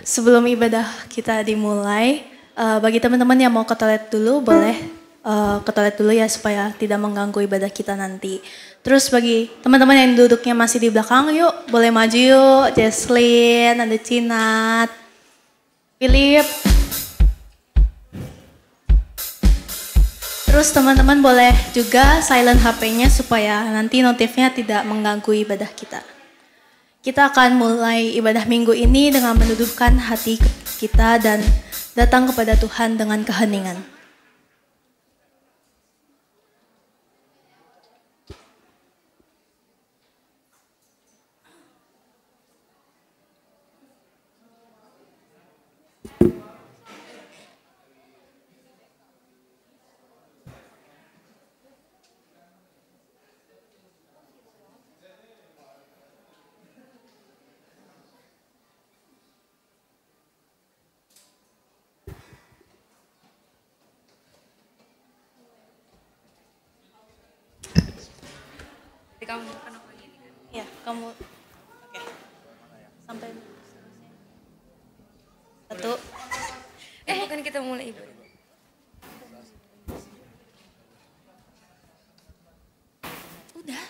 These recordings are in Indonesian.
Sebelum ibadah kita dimulai, bagi teman-teman yang mau ke toilet dulu boleh ke toilet dulu ya supaya tidak mengganggu ibadah kita nanti. Terus bagi teman-teman yang duduknya masih di belakang, yuk boleh maju yuk. Jesslyn, ada Cinat, Philip. Terus teman-teman boleh juga silent HP-nya supaya nanti notifnya tidak mengganggu ibadah kita. Kita akan mulai ibadah minggu ini dengan menundukkan hati kita dan datang kepada Tuhan dengan keheningan. Kamu kenapa gini kan? Ya, kamu. Oke. Sampai satu. Bukan kita mulai ibadah. Udah.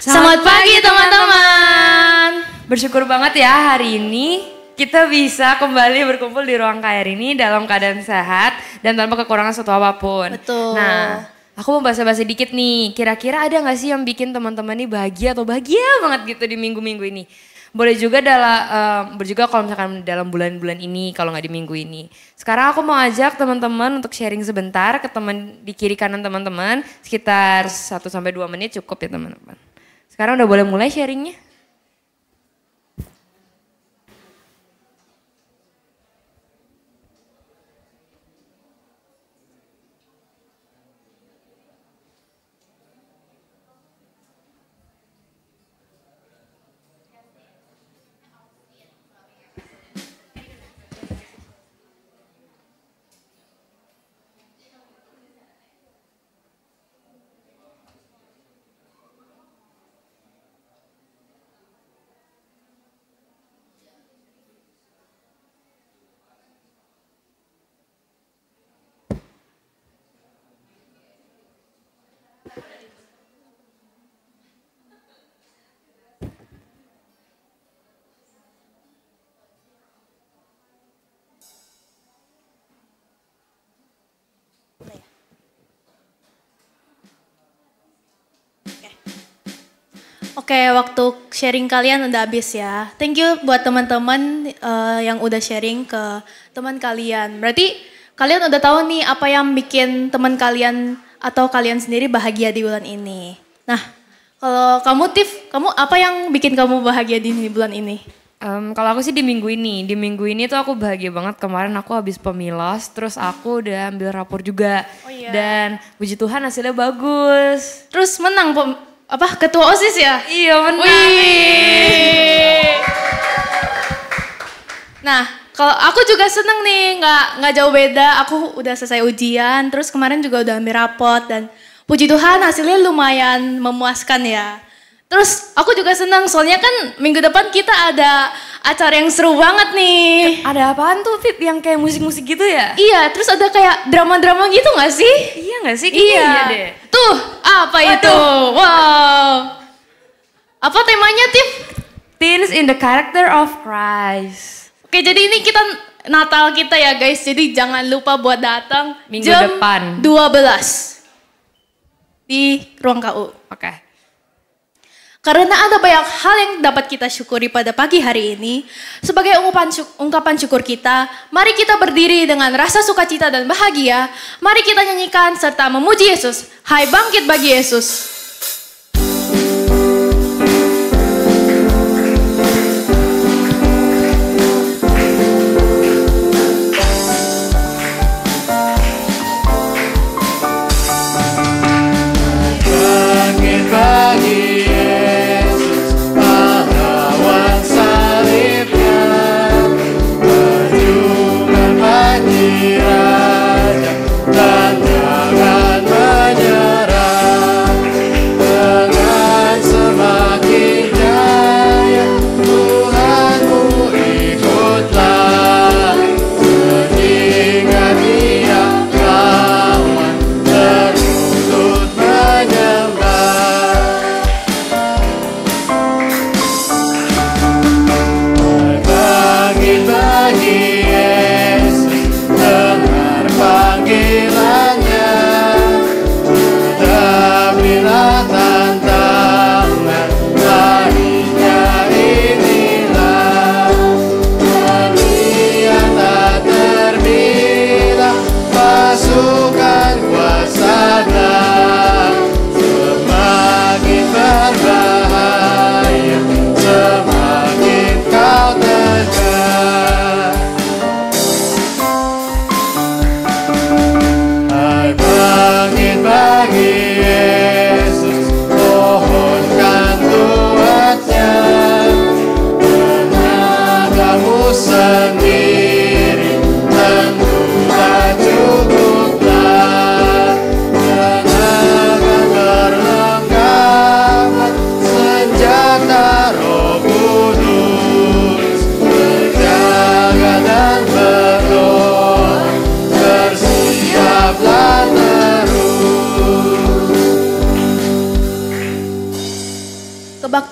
Selamat pagi teman-teman. Bersyukur banget ya hari ini kita bisa kembali berkumpul di ruang KR ini dalam keadaan sehat dan tanpa kekurangan suatu apapun. Betul. Nah, aku mau basa-basi dikit nih. Kira-kira ada gak sih yang bikin teman-teman ini bahagia atau bahagia banget gitu di minggu-minggu ini? Boleh juga juga kalau misalkan dalam bulan-bulan ini, kalau nggak di minggu ini. Sekarang aku mau ajak teman-teman untuk sharing sebentar ke teman di kiri kanan teman-teman. Sekitar 1-2 menit cukup ya teman-teman. Sekarang udah boleh mulai sharingnya? Oke, waktu sharing kalian udah habis ya. Thank you buat teman-teman yang udah sharing ke teman kalian. Berarti kalian udah tahu nih apa yang bikin teman kalian atau kalian sendiri bahagia di bulan ini. Nah, kalau kamu Tiff, kamu apa yang bikin kamu bahagia di bulan ini? Kalau aku sih di minggu ini tuh aku bahagia banget. Kemarin aku habis pemilas, terus aku udah ambil rapor juga. Oh iya. Dan puji Tuhan hasilnya bagus. Terus menang ketua OSIS ya? Iya menang. Wih. Nah, kalau aku juga seneng nih, nggak jauh beda. Aku udah selesai ujian, terus kemarin juga udah ambil rapot dan puji Tuhan hasilnya lumayan memuaskan ya. Terus aku juga senang soalnya kan minggu depan kita ada acara yang seru banget nih. Ada apaan tuh Pip yang kayak musik-musik gitu ya? Iya, terus ada kayak drama-drama gitu gak sih? Iya gak sih? Kayaknya iya deh. Tuh, apa itu? Wow. Apa temanya Tiff? Teens in the character of Christ. Oke, jadi ini kita Natal kita ya guys. Jadi jangan lupa buat datang minggu jam depan 12 di ruang KU. Oke. Karena ada banyak hal yang dapat kita syukuri pada pagi hari ini. Sebagai ungkapan syukur kita, mari kita berdiri dengan rasa sukacita dan bahagia. Mari kita nyanyikan serta memuji Yesus. Hai bangkit bagi Yesus. Bangkit bagi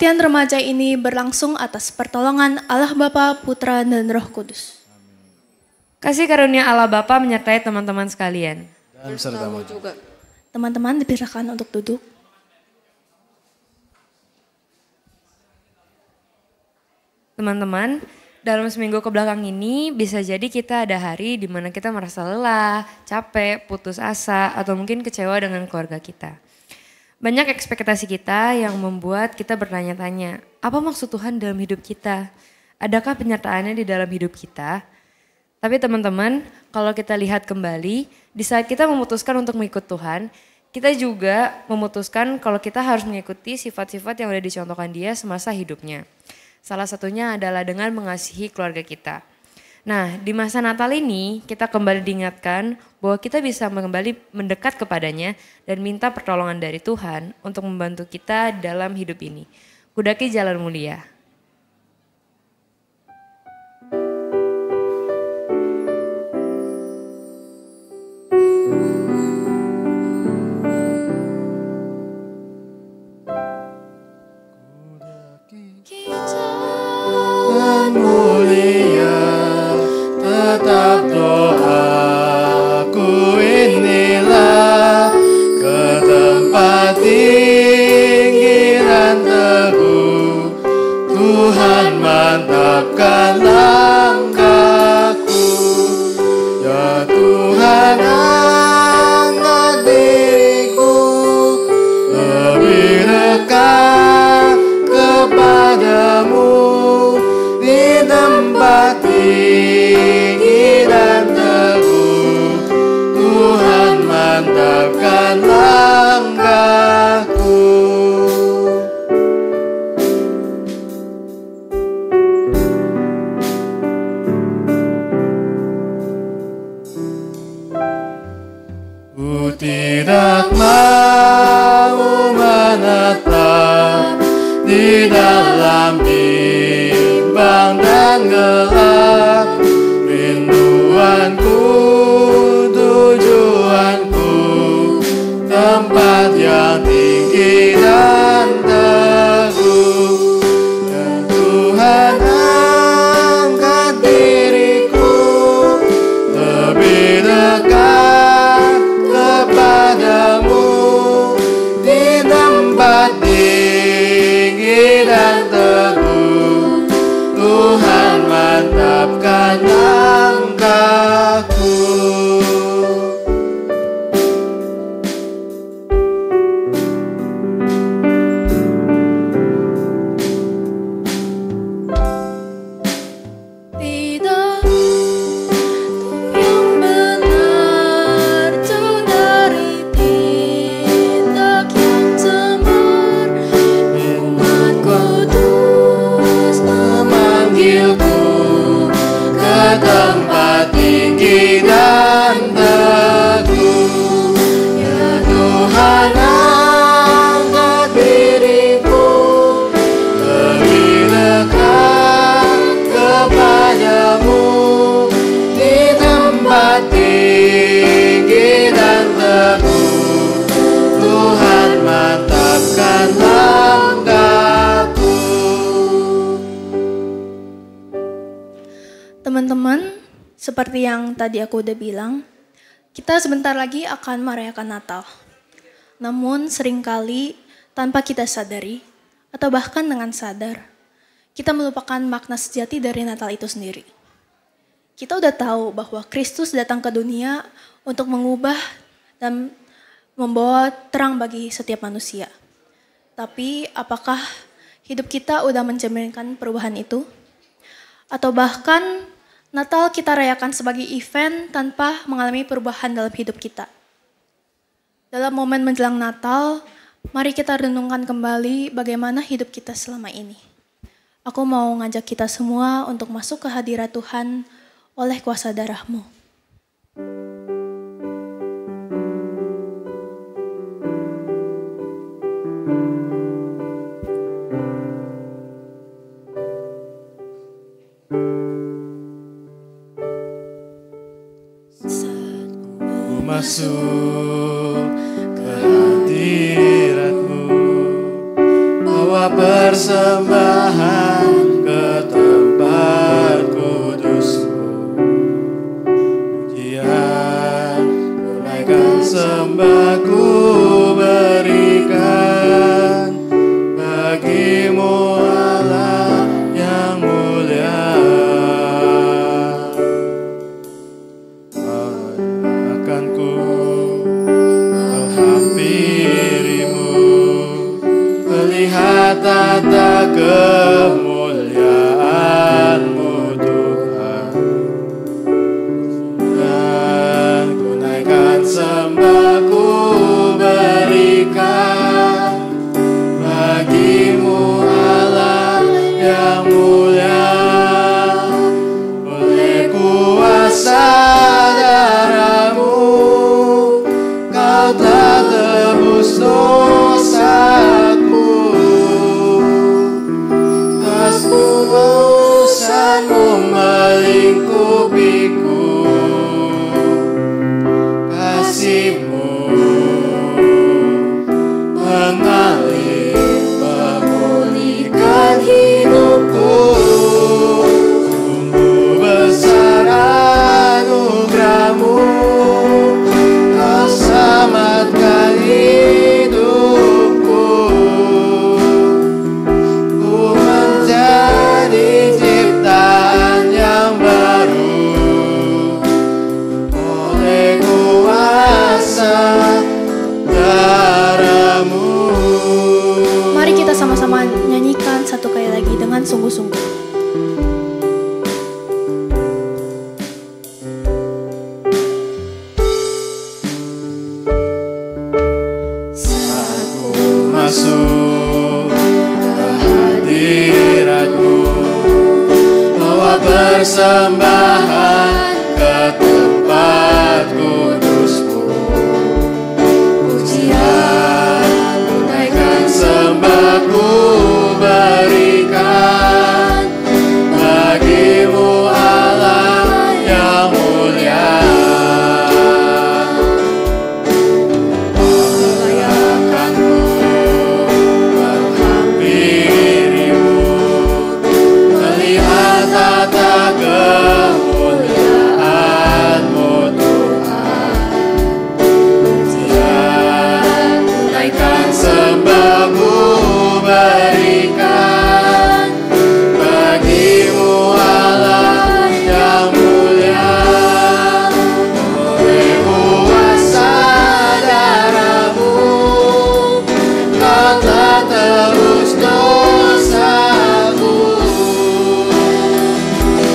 kebaktian remaja ini berlangsung atas pertolongan Allah Bapa, Putra, dan Roh Kudus. Kasih karunia Allah Bapa menyertai teman-teman sekalian. Dan sertamu juga. Teman-teman dipersilakan untuk duduk. Teman-teman, dalam seminggu kebelakang ini bisa jadi kita ada hari di mana kita merasa lelah, capek, putus asa, atau mungkin kecewa dengan keluarga kita. Banyak ekspektasi kita yang membuat kita bertanya-tanya, apa maksud Tuhan dalam hidup kita? Adakah penyertaannya di dalam hidup kita? Tapi teman-teman, kalau kita lihat kembali, di saat kita memutuskan untuk mengikut Tuhan, kita juga memutuskan kalau kita harus mengikuti sifat-sifat yang sudah dicontohkan Dia semasa hidupnya. Salah satunya adalah dengan mengasihi keluarga kita. Nah, di masa Natal ini kita kembali diingatkan bahwa kita bisa kembali mendekat kepadanya dan minta pertolongan dari Tuhan untuk membantu kita dalam hidup ini. Kudaki jalan mulia. mulia, tetap doaku inilah ke tempat tinggi dan teguh. Tuhan mantapkan langkahku, ya Tuhan angkat diriku lebih dekat kepadamu di tempat tinggi dan teguh. Tuhan mantapkan langkahku. Ku tidak mau menetap di dalam bimbang dan gelap. Rinduanku, tujuanku, tempat yang tinggi dan teguh. Dan Tuhan angkat diriku lebih dekat kepadamu di tempat tinggi dan teguh. Tuhan mantapkan langkahku. Tidak yang benar jauh dari tindak yang cemar. Umat kudus Memanggilku ke tempat tinggi dan teguh. Ya Tuhan angkat diriku lebih dekat kepadamu di tempat tinggi dan teguh. Tuhan mantapkan langkahku. Teman-teman, seperti yang tadi aku udah bilang, kita sebentar lagi akan merayakan Natal. Namun seringkali tanpa kita sadari, atau bahkan dengan sadar, kita melupakan makna sejati dari Natal itu sendiri. Kita udah tahu bahwa Kristus datang ke dunia untuk mengubah dan membawa terang bagi setiap manusia. Tapi apakah hidup kita udah mencerminkan perubahan itu? Atau bahkan Natal kita rayakan sebagai event tanpa mengalami perubahan dalam hidup kita. Dalam momen menjelang Natal, mari kita renungkan kembali bagaimana hidup kita selama ini. Aku mau ngajak kita semua untuk masuk ke hadirat Tuhan oleh kuasa darah-Mu. Ku masuk ke hadirat-Mu, bawa persembahan ke tempat kudus-Mu. Pujian, tunaikan sembahku berikan bagi-Mu Allah yang mulia. Akan ku menghampiri-Mu, melihat tata kemuliaan-Mu Tuhan. Dan kunaikan sembahku berikan bagi-Mu Allah yang mulia. Oleh kuasa darah-Mu Kau telah tebus dosaku. Ketulusan-Mu melingkupiku, kasih-Mu mengalir memulihkan hidupku. Sungguh besar anugerah-Mu, Kau selamatkan hidupku. Ku menjadi ciptaan yang baru oleh kuasa darah-Mu. Mari kita sama-sama nyanyikan satu kali lagi dengan sungguh-sungguh. Saat ku masuk ke hadirat-Mu, bawa persembahan ke tempat kudus-Mu. Pujian, tunaikan sembahku berikan bagi-Mu Allah yang mulia. Melayakan-Mu, menghampiri-Mu, melihat tata kemuliaan-Mu Tuhan. Pujian, tunaikan sembahku berikan bagi-Mu Allah yang mulia. Oleh kuasa darah-Mu Kau telah tebus dosaku.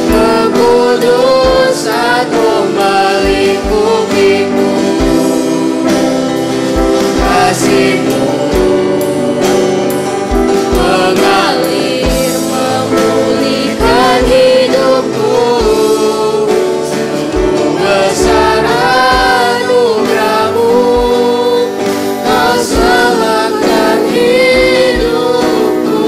Kekudusan-Mu melingkupiku, kasih-Mu mengalir memulihkan hidupku. Sungguh besar anugerah-Mu, Kau selamatkan hidupku.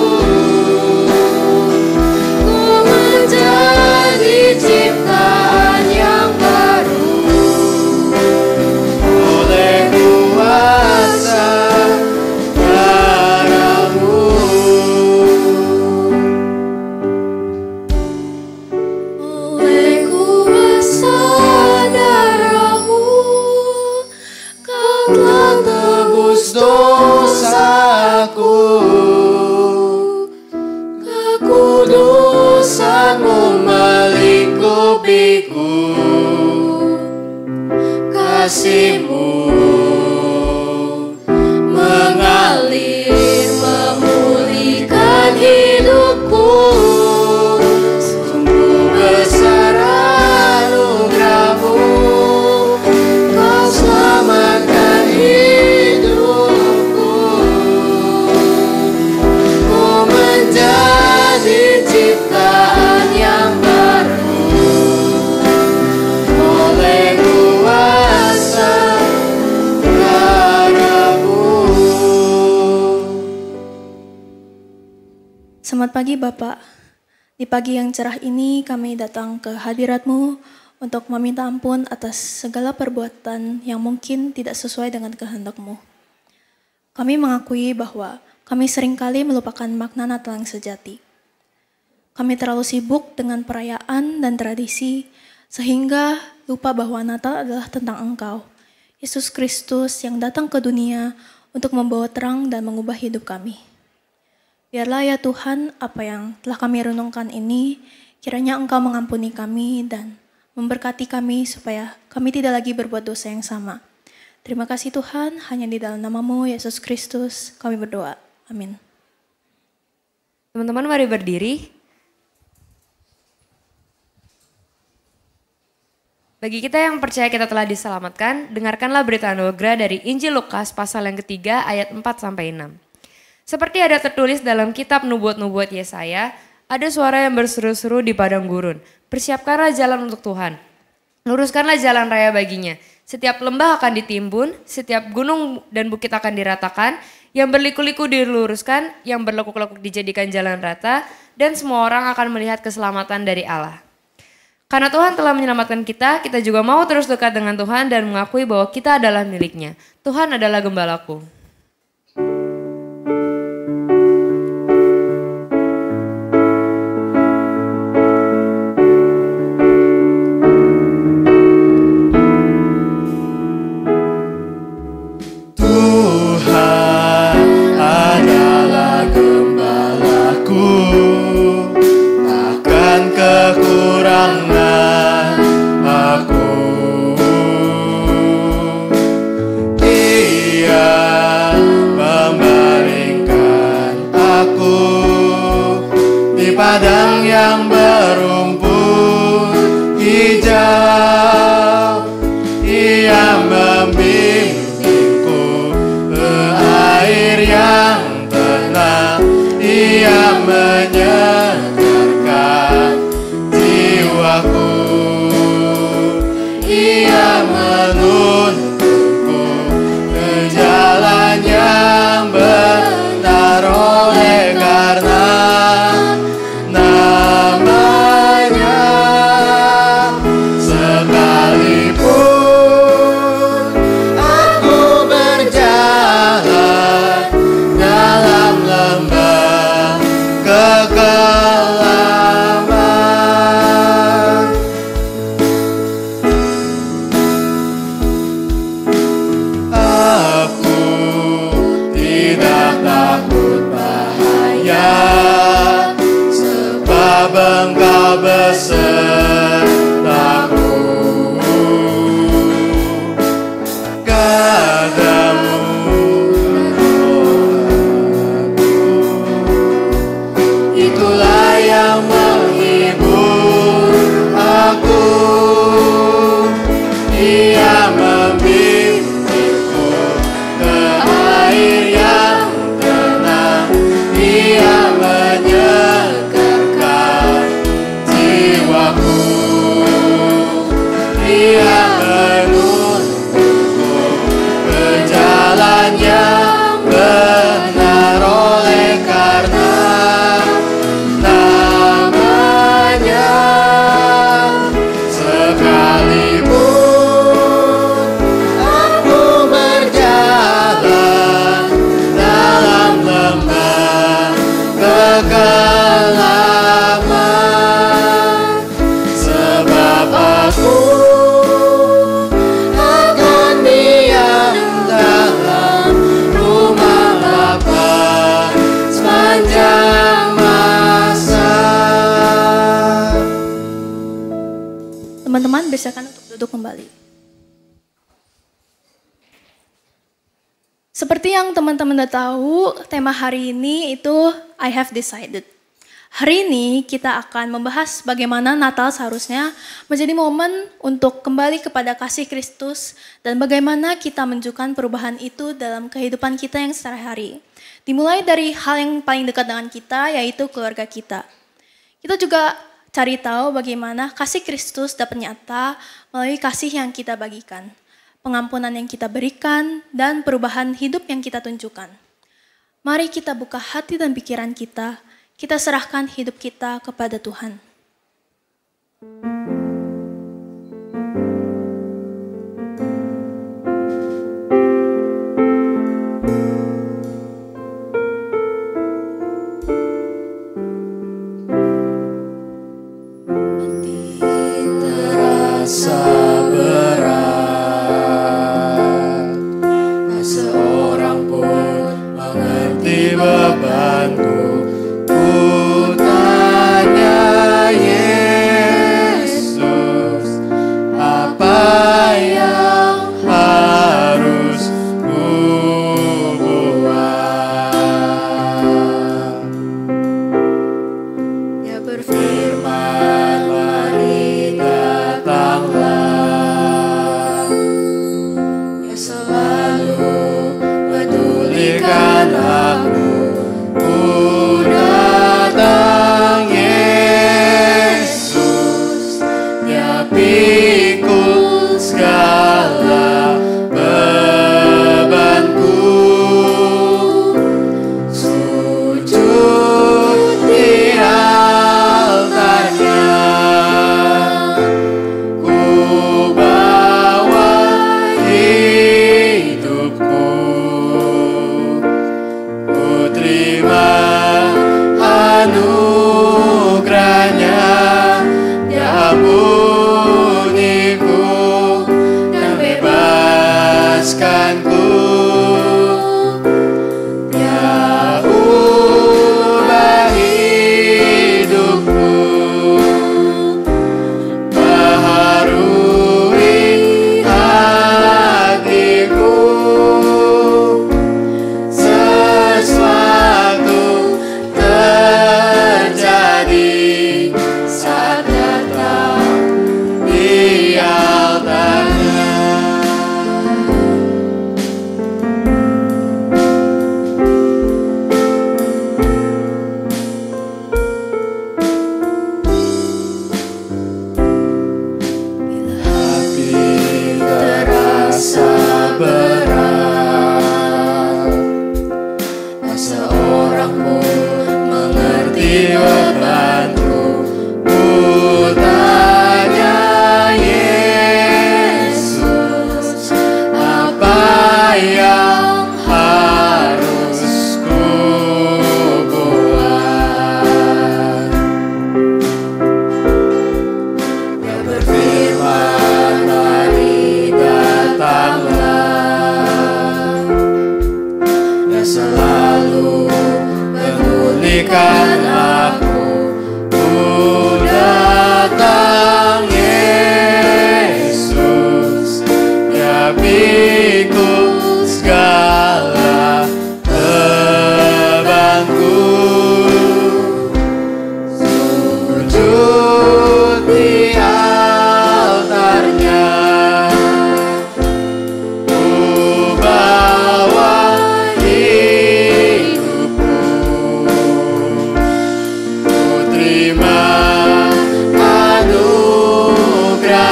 Ku menjadi ciptaan yang baru oleh kuasa darah-Mu. Oleh kuasa darah-Mu Kau telah tebus dosaku. Kekudusan-Mu melingkupiku, kasih-Mu mengalir memulihkan hidupku. Sungguh besar anugerah-Mu, Kau selamatkan hidupku. Ku menjadi ciptaan yang baru oleh kuasa darah-Mu. Selamat pagi Bapak. Di pagi yang cerah ini kami datang ke hadirat-Mu untuk meminta ampun atas segala perbuatan yang mungkin tidak sesuai dengan kehendak-Mu. Kami mengakui bahwa kami seringkali melupakan makna Natal yang sejati. Kami terlalu sibuk dengan perayaan dan tradisi, sehingga lupa bahwa Natal adalah tentang Engkau, Yesus Kristus yang datang ke dunia untuk membawa terang dan mengubah hidup kami. Biarlah ya Tuhan, apa yang telah kami renungkan ini, kiranya Engkau mengampuni kami dan memberkati kami supaya kami tidak lagi berbuat dosa yang sama. Terima kasih Tuhan, hanya di dalam nama-Mu, Yesus Kristus, kami berdoa. Amin. Teman-teman mari berdiri. Bagi kita yang percaya kita telah diselamatkan, dengarkanlah berita anugerah dari Injil Lukas pasal yang ketiga ayat 4-6. Seperti ada tertulis dalam kitab nubuat-nubuat Yesaya, ada suara yang berseru-seru di padang gurun. Persiapkanlah jalan untuk Tuhan, luruskanlah jalan raya baginya. Setiap lembah akan ditimbun, setiap gunung dan bukit akan diratakan, yang berliku-liku diluruskan, yang berlekuk-lekuk dijadikan jalan rata, dan semua orang akan melihat keselamatan dari Allah. Karena Tuhan telah menyelamatkan kita, kita juga mau terus dekat dengan Tuhan dan mengakui bahwa kita adalah miliknya. Tuhan adalah gembalaku. Tuhan adalah gembalaku, takkan kekurangan aku. Dia membaringkan aku di padang yang berumput hijau. Ia membimbingku ke air yang tenang. Ia menyegarkan jiwaku. Ia menuntunku ke jalan yang benar oleh karena namanya. Sekalipun aku berjalan dalam lembah kekelaman, aku tidak takut bahaya, sebab Engkau besertaku. Gadamu itulah yang menghibur aku. Ia membimbingku ke air yang tenang. Ia menyegarkan jiwaku. Ia menuntunku ke jalan yang benar oleh karena namanya. Sekalipun aku berjalan dalam lembah kekelaman, sebab aku akan diam dalam rumah Bapa sepanjang masa. Teman-teman bersilakan untuk duduk kembali. Seperti yang teman-teman udah tahu, tema hari ini itu I have decided. Hari ini kita akan membahas bagaimana Natal seharusnya menjadi momen untuk kembali kepada kasih Kristus dan bagaimana kita menunjukkan perubahan itu dalam kehidupan kita yang sehari-hari. Dimulai dari hal yang paling dekat dengan kita, yaitu keluarga kita. Kita juga cari tahu bagaimana kasih Kristus dapat nyata melalui kasih yang kita bagikan, pengampunan yang kita berikan, dan perubahan hidup yang kita tunjukkan. Mari kita buka hati dan pikiran kita serahkan hidup kita kepada Tuhan.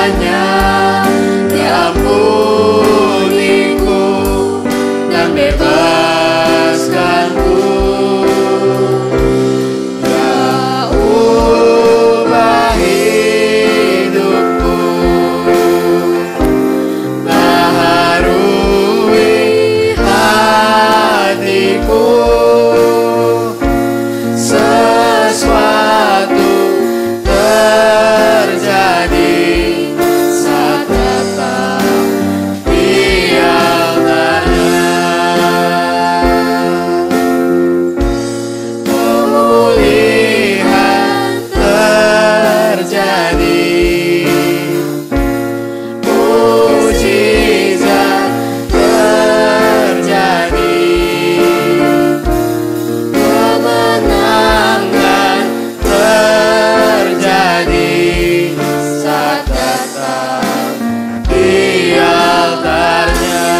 hanya diampuniku dan bebaskanku. Ya ubah hidupku, baharui hatiku. Sesuatu terjadi saat datang di altarnya. Pemulihan terjadi, mujizat terjadi, kemenangan terjadi saat datang di altarnya.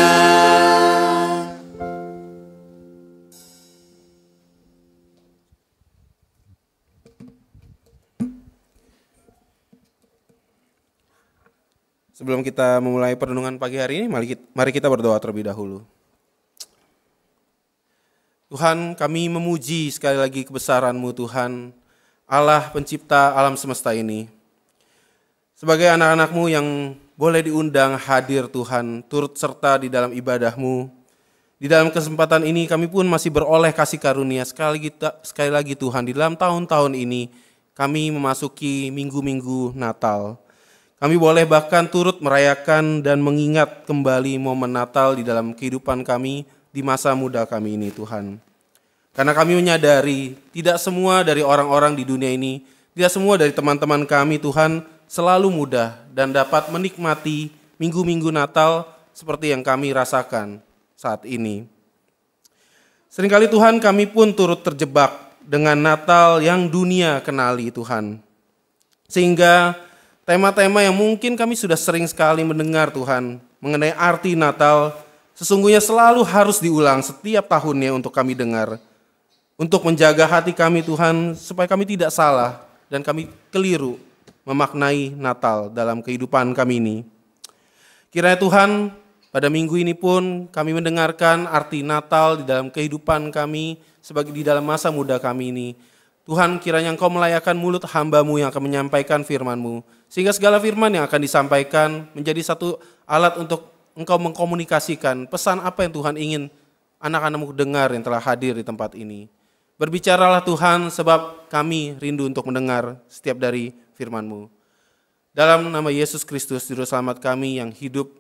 Sebelum kita memulai perenungan pagi hari ini, mari kita berdoa terlebih dahulu. Tuhan, kami memuji sekali lagi kebesaran-Mu Tuhan, Allah pencipta alam semesta ini. Sebagai anak-anak-Mu yang boleh diundang hadir Tuhan, turut serta di dalam ibadah-Mu. Di dalam kesempatan ini kami pun masih beroleh kasih karunia sekali lagi Tuhan, di dalam tahun-tahun ini kami memasuki minggu-minggu Natal. Kami boleh bahkan turut merayakan dan mengingat kembali momen Natal di dalam kehidupan kami di masa muda kami ini Tuhan. Karena kami menyadari tidak semua dari orang-orang di dunia ini, tidak semua dari teman-teman kami Tuhan selalu mudah dan dapat menikmati minggu-minggu Natal seperti yang kami rasakan saat ini. Seringkali Tuhan kami pun turut terjebak dengan Natal yang dunia kenali Tuhan. Sehingga tema-tema yang mungkin kami sudah sering sekali mendengar Tuhan mengenai arti Natal sesungguhnya selalu harus diulang setiap tahunnya untuk kami dengar. Untuk menjaga hati kami Tuhan supaya kami tidak salah dan kami keliru memaknai Natal dalam kehidupan kami ini. Kiranya Tuhan pada minggu ini pun kami mendengarkan arti Natal di dalam kehidupan kami sebagai di dalam masa muda kami ini. Tuhan, kiranya Engkau melayakan mulut hamba-Mu yang akan menyampaikan firman-Mu. Sehingga segala firman yang akan disampaikan menjadi satu alat untuk Engkau mengkomunikasikan pesan apa yang Tuhan ingin anak-anak-Mu dengar yang telah hadir di tempat ini. Berbicaralah Tuhan sebab kami rindu untuk mendengar setiap dari firman-Mu. Dalam nama Yesus Kristus, Juru Selamat kami yang hidup,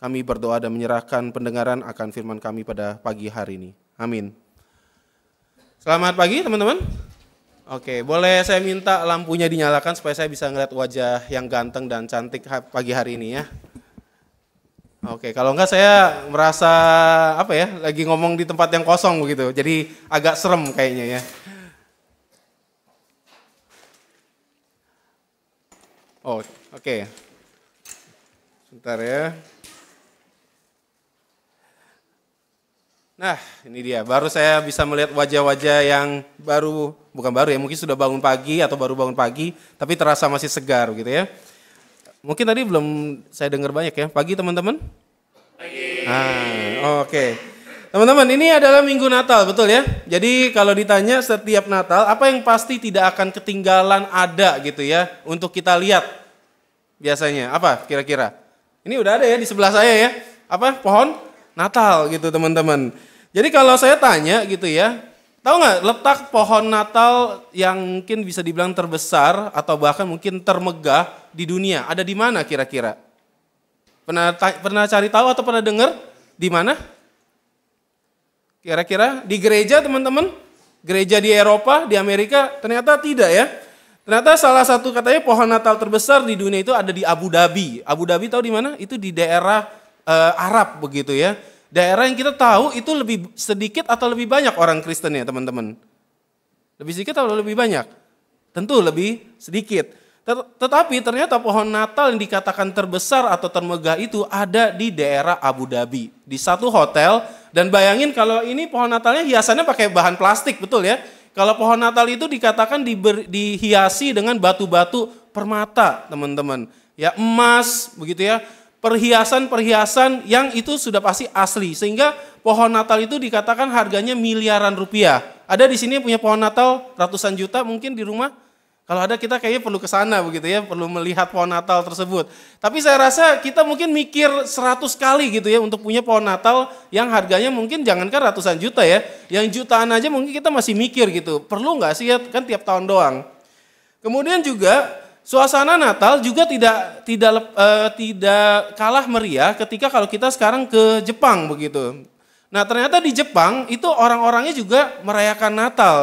kami berdoa dan menyerahkan pendengaran akan firman kami pada pagi hari ini. Amin. Selamat pagi teman-teman. Oke, boleh saya minta lampunya dinyalakan supaya saya bisa ngeliat wajah yang ganteng dan cantik pagi hari ini ya. Oke, kalau enggak saya merasa lagi ngomong di tempat yang kosong begitu. Jadi agak serem kayaknya ya. Oh, oke. Sebentar ya. Nah, ini dia. Baru saya bisa melihat wajah-wajah yang bukan baru ya, mungkin sudah bangun pagi atau baru bangun pagi, tapi terasa masih segar gitu ya. Mungkin tadi belum saya dengar banyak ya. Pagi teman-teman? Pagi. Oke. Teman-teman, ini adalah Minggu Natal, betul ya? Jadi kalau ditanya setiap Natal, apa yang pasti tidak akan ketinggalan ada gitu ya untuk kita lihat biasanya? Apa kira-kira? Ini udah ada ya di sebelah saya ya. Apa? Pohon Natal gitu teman-teman. Jadi kalau saya tanya gitu ya, tahu nggak letak pohon Natal yang mungkin bisa dibilang terbesar atau bahkan mungkin termegah di dunia, ada di mana kira-kira? Pernah cari tahu atau pernah dengar di mana? Kira-kira di gereja teman-teman? Gereja di Eropa, di Amerika? Ternyata tidak ya. Ternyata salah satu katanya pohon Natal terbesar di dunia itu ada di Abu Dhabi. Abu Dhabi tahu di mana? Itu di daerah Arab begitu ya. Daerah yang kita tahu itu lebih sedikit atau lebih banyak orang Kristen ya teman-teman? Lebih sedikit atau lebih banyak? Tentu lebih sedikit. Tetapi ternyata pohon Natal yang dikatakan terbesar atau termegah itu ada di daerah Abu Dhabi. Di satu hotel, dan bayangin kalau ini pohon Natalnya hiasannya pakai bahan plastik, betul ya? Kalau pohon Natal itu dikatakan dihiasi dengan batu-batu permata teman-teman. ya emas, begitu ya, perhiasan-perhiasan yang itu sudah pasti asli. Sehingga pohon Natal itu dikatakan harganya miliaran rupiah. Ada di sini punya pohon Natal ratusan juta mungkin di rumah. Kalau ada kita kayaknya perlu ke sana begitu ya, perlu melihat pohon Natal tersebut. Tapi saya rasa kita mungkin mikir 100 kali gitu ya untuk punya pohon Natal yang harganya mungkin jangankan ratusan juta ya, yang jutaan aja mungkin kita masih mikir gitu. Perlu nggak sih ya, kan tiap tahun doang. Kemudian juga suasana Natal juga tidak kalah meriah ketika kalau kita sekarang ke Jepang begitu. Nah ternyata di Jepang itu orang-orangnya juga merayakan Natal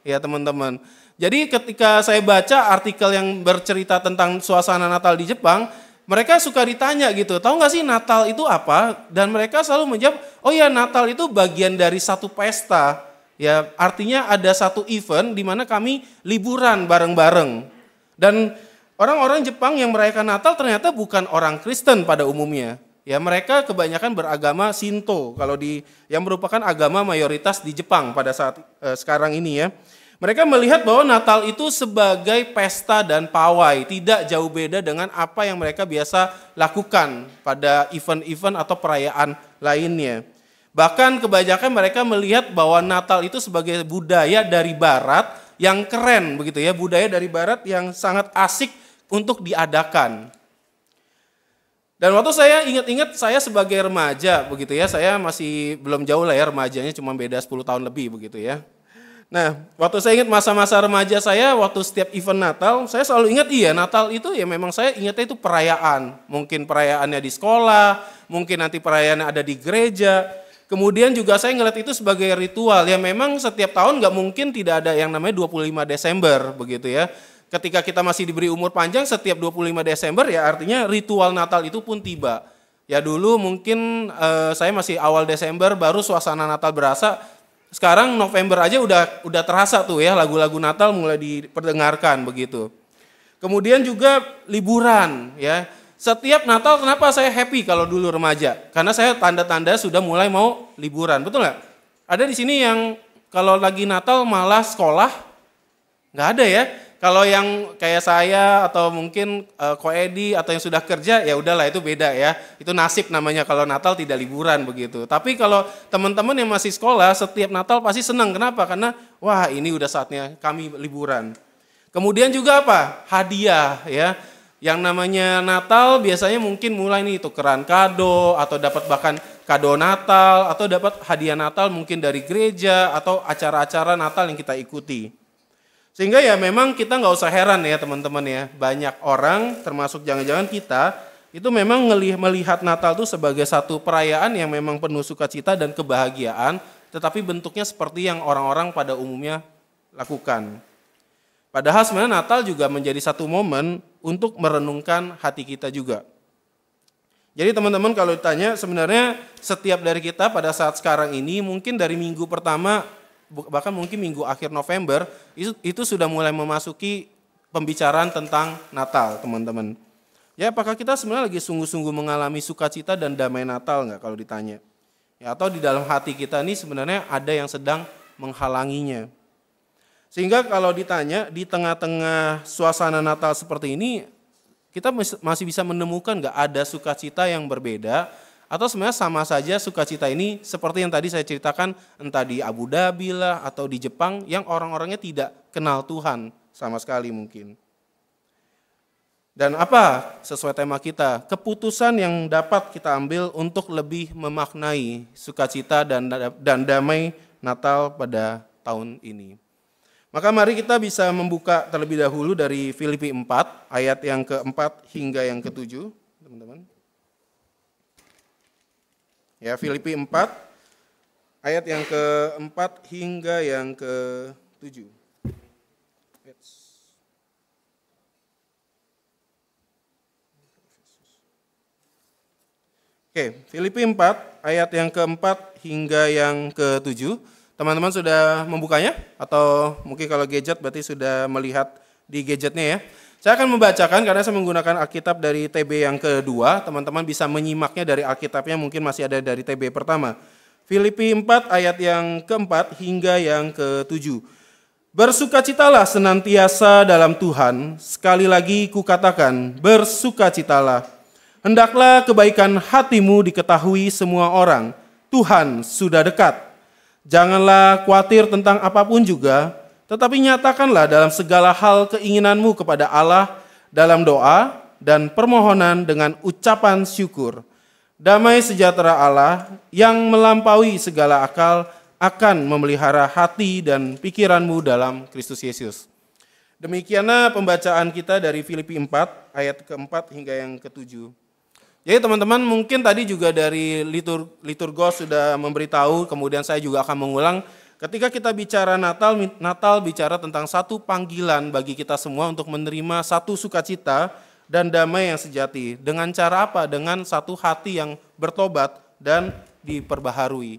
ya teman-teman. Jadi ketika saya baca artikel yang bercerita tentang suasana Natal di Jepang, mereka suka ditanya gitu, tahu nggak sih Natal itu apa? Dan mereka selalu menjawab, oh ya Natal itu bagian dari satu pesta. Ya artinya ada satu event di mana kami liburan bareng-bareng. Dan orang-orang Jepang yang merayakan Natal ternyata bukan orang Kristen pada umumnya. Ya mereka kebanyakan beragama Shinto yang merupakan agama mayoritas di Jepang pada saat sekarang ini ya. Mereka melihat bahwa Natal itu sebagai pesta dan pawai, tidak jauh beda dengan apa yang mereka biasa lakukan pada event-event atau perayaan lainnya. Bahkan kebanyakan mereka melihat bahwa Natal itu sebagai budaya dari barat yang keren begitu ya, budaya dari barat yang sangat asik untuk diadakan. Dan waktu saya ingat-ingat saya sebagai remaja begitu ya, saya masih belum jauh lah ya remajanya, cuma beda 10 tahun lebih begitu ya. Nah, waktu saya ingat masa-masa remaja saya, waktu setiap event Natal, saya selalu ingat iya Natal itu ya memang saya ingatnya itu perayaan. Mungkin perayaannya di sekolah, mungkin nanti perayaannya ada di gereja. Kemudian juga saya ngeliat itu sebagai ritual, ya memang setiap tahun nggak mungkin tidak ada yang namanya 25 Desember begitu ya. Ketika kita masih diberi umur panjang, setiap 25 Desember ya artinya ritual Natal itu pun tiba. Ya dulu mungkin saya masih awal Desember baru suasana Natal berasa. Sekarang November aja udah terasa tuh ya lagu-lagu Natal mulai diperdengarkan begitu. Kemudian juga liburan ya. Setiap Natal kenapa saya happy kalau dulu remaja? Karena saya tanda-tanda sudah mulai mau liburan, betul nggak? Ada di sini yang kalau lagi Natal malah sekolah? Nggak ada ya. Kalau yang kayak saya atau mungkin Ko Edi atau yang sudah kerja ya udahlah itu beda ya. Itu nasib namanya kalau Natal tidak liburan begitu. Tapi kalau teman-teman yang masih sekolah setiap Natal pasti senang. Kenapa? Karena wah ini udah saatnya kami liburan. Kemudian juga apa? Hadiah ya. Yang namanya Natal biasanya mungkin mulai nih tukeran kado atau dapat bahkan kado Natal atau dapat hadiah Natal mungkin dari gereja atau acara-acara Natal yang kita ikuti. Sehingga ya memang kita nggak usah heran ya teman-teman ya, banyak orang termasuk jangan-jangan kita itu memang melihat Natal itu sebagai satu perayaan yang memang penuh sukacita dan kebahagiaan, tetapi bentuknya seperti yang orang-orang pada umumnya lakukan. Padahal sebenarnya Natal juga menjadi satu momen untuk merenungkan hati kita juga. Jadi teman-teman kalau ditanya sebenarnya setiap dari kita pada saat sekarang ini mungkin dari minggu pertama bahkan mungkin minggu akhir November, itu sudah mulai memasuki pembicaraan tentang Natal, teman-teman. Ya, apakah kita sebenarnya lagi sungguh-sungguh mengalami sukacita dan damai Natal enggak kalau ditanya? Ya, atau di dalam hati kita ini sebenarnya ada yang sedang menghalanginya. Sehingga kalau ditanya di tengah-tengah suasana Natal seperti ini, kita masih bisa menemukan enggak ada sukacita yang berbeda, atau sebenarnya sama saja sukacita ini seperti yang tadi saya ceritakan entah di Abu Dhabi lah atau di Jepang yang orang-orangnya tidak kenal Tuhan sama sekali mungkin. Dan apa sesuai tema kita? Keputusan yang dapat kita ambil untuk lebih memaknai sukacita dan damai Natal pada tahun ini. Maka mari kita bisa membuka terlebih dahulu dari Filipi 4 ayat yang keempat hingga yang ketujuh, teman-teman. Ya, Filipi 4 ayat yang keempat hingga yang ketujuh. Oke, Filipi 4 ayat yang keempat hingga yang ketujuh. Teman-teman sudah membukanya? Atau mungkin kalau gadget berarti sudah melihat di gadgetnya ya. Saya akan membacakan karena saya menggunakan Alkitab dari TB yang kedua. Teman-teman bisa menyimaknya dari Alkitabnya mungkin masih ada dari TB pertama. Filipi 4 ayat yang keempat hingga yang ketujuh. Bersukacitalah senantiasa dalam Tuhan, sekali lagi kukatakan, bersukacitalah. Hendaklah kebaikan hatimu diketahui semua orang, Tuhan sudah dekat. Janganlah khawatir tentang apapun juga, tetapi nyatakanlah dalam segala hal keinginanmu kepada Allah dalam doa dan permohonan dengan ucapan syukur. Damai sejahtera Allah yang melampaui segala akal akan memelihara hati dan pikiranmu dalam Kristus Yesus. Demikianlah pembacaan kita dari Filipi 4 ayat ke-4 hingga yang ke-7. Jadi teman-teman mungkin tadi juga dari liturgos sudah memberitahu, kemudian saya juga akan mengulang. Ketika kita bicara Natal bicara tentang satu panggilan bagi kita semua untuk menerima satu sukacita dan damai yang sejati. Dengan cara apa? Dengan satu hati yang bertobat dan diperbaharui.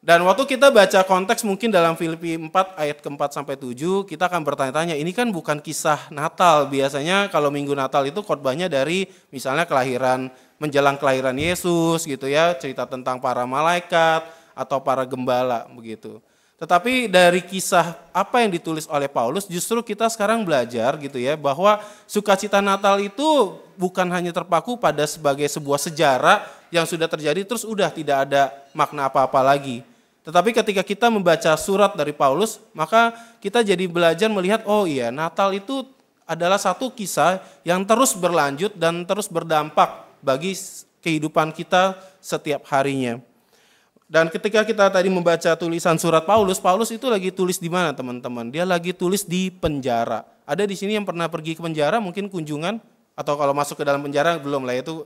Dan waktu kita baca konteks mungkin dalam Filipi 4 ayat ke-4 sampai 7, kita akan bertanya-tanya, ini kan bukan kisah Natal. Biasanya kalau Minggu Natal itu khotbahnya dari misalnya menjelang kelahiran Yesus gitu ya, cerita tentang para malaikat atau para gembala begitu. Tetapi dari kisah apa yang ditulis oleh Paulus, justru kita sekarang belajar gitu ya, bahwa sukacita Natal itu bukan hanya terpaku pada sebagai sebuah sejarah yang sudah terjadi terus udah tidak ada makna apa-apa lagi. Tetapi ketika kita membaca surat dari Paulus, maka kita jadi belajar melihat, oh iya, Natal itu adalah satu kisah yang terus berlanjut dan terus berdampak bagi kehidupan kita setiap harinya. Dan ketika kita tadi membaca tulisan surat Paulus itu lagi tulis di mana teman-teman? Dia lagi tulis di penjara. Ada di sini yang pernah pergi ke penjara, mungkin kunjungan, atau kalau masuk ke dalam penjara belum lah, itu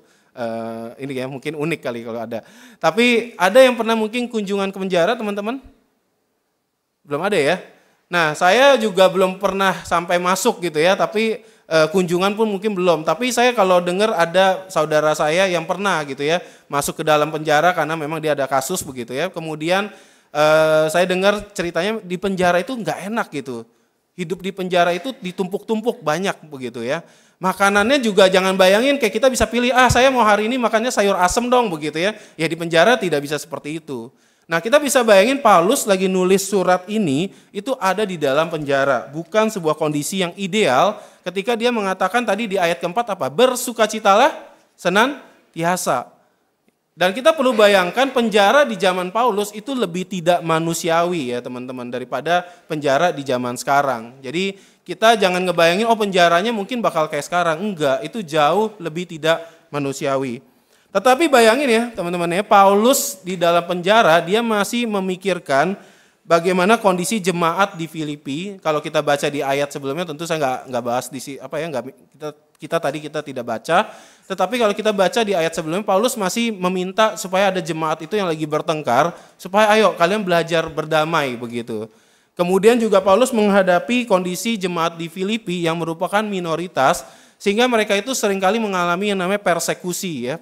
ini ya mungkin unik kali kalau ada. Tapi ada yang pernah mungkin kunjungan ke penjara teman-teman? Belum ada ya? Nah saya juga belum pernah sampai masuk gitu ya, tapi kunjungan pun mungkin belum. Tapi saya kalau dengar ada saudara saya yang pernah gitu ya masuk ke dalam penjara karena memang dia ada kasus begitu ya. Kemudian saya dengar ceritanya di penjara itu nggak enak gitu. Hidup di penjara itu ditumpuk-tumpuk banyak begitu ya. Makanannya juga jangan bayangin kayak kita bisa pilih, saya mau hari ini makannya sayur asem dong begitu ya. Ya di penjara tidak bisa seperti itu. Nah kita bisa bayangin Paulus lagi nulis surat ini itu ada di dalam penjara. Bukan sebuah kondisi yang ideal ketika dia mengatakan tadi di ayat keempat apa? Bersukacitalah senantiasa. Dan kita perlu bayangkan penjara di zaman Paulus itu lebih tidak manusiawi ya teman-teman daripada penjara di zaman sekarang. Jadi kita jangan ngebayangin penjaranya mungkin bakal kayak sekarang. Enggak, itu jauh lebih tidak manusiawi. Tetapi bayangin ya teman-teman ya, Paulus di dalam penjara dia masih memikirkan bagaimana kondisi jemaat di Filipi. Kalau kita baca di ayat sebelumnya tentu saya nggak bahas di kita tidak baca. Tetapi kalau kita baca di ayat sebelumnya Paulus masih meminta supaya ada jemaat itu yang lagi bertengkar supaya ayo kalian belajar berdamai begitu. Kemudian juga Paulus menghadapi kondisi jemaat di Filipi yang merupakan minoritas sehingga mereka itu seringkali mengalami yang namanya persekusi ya,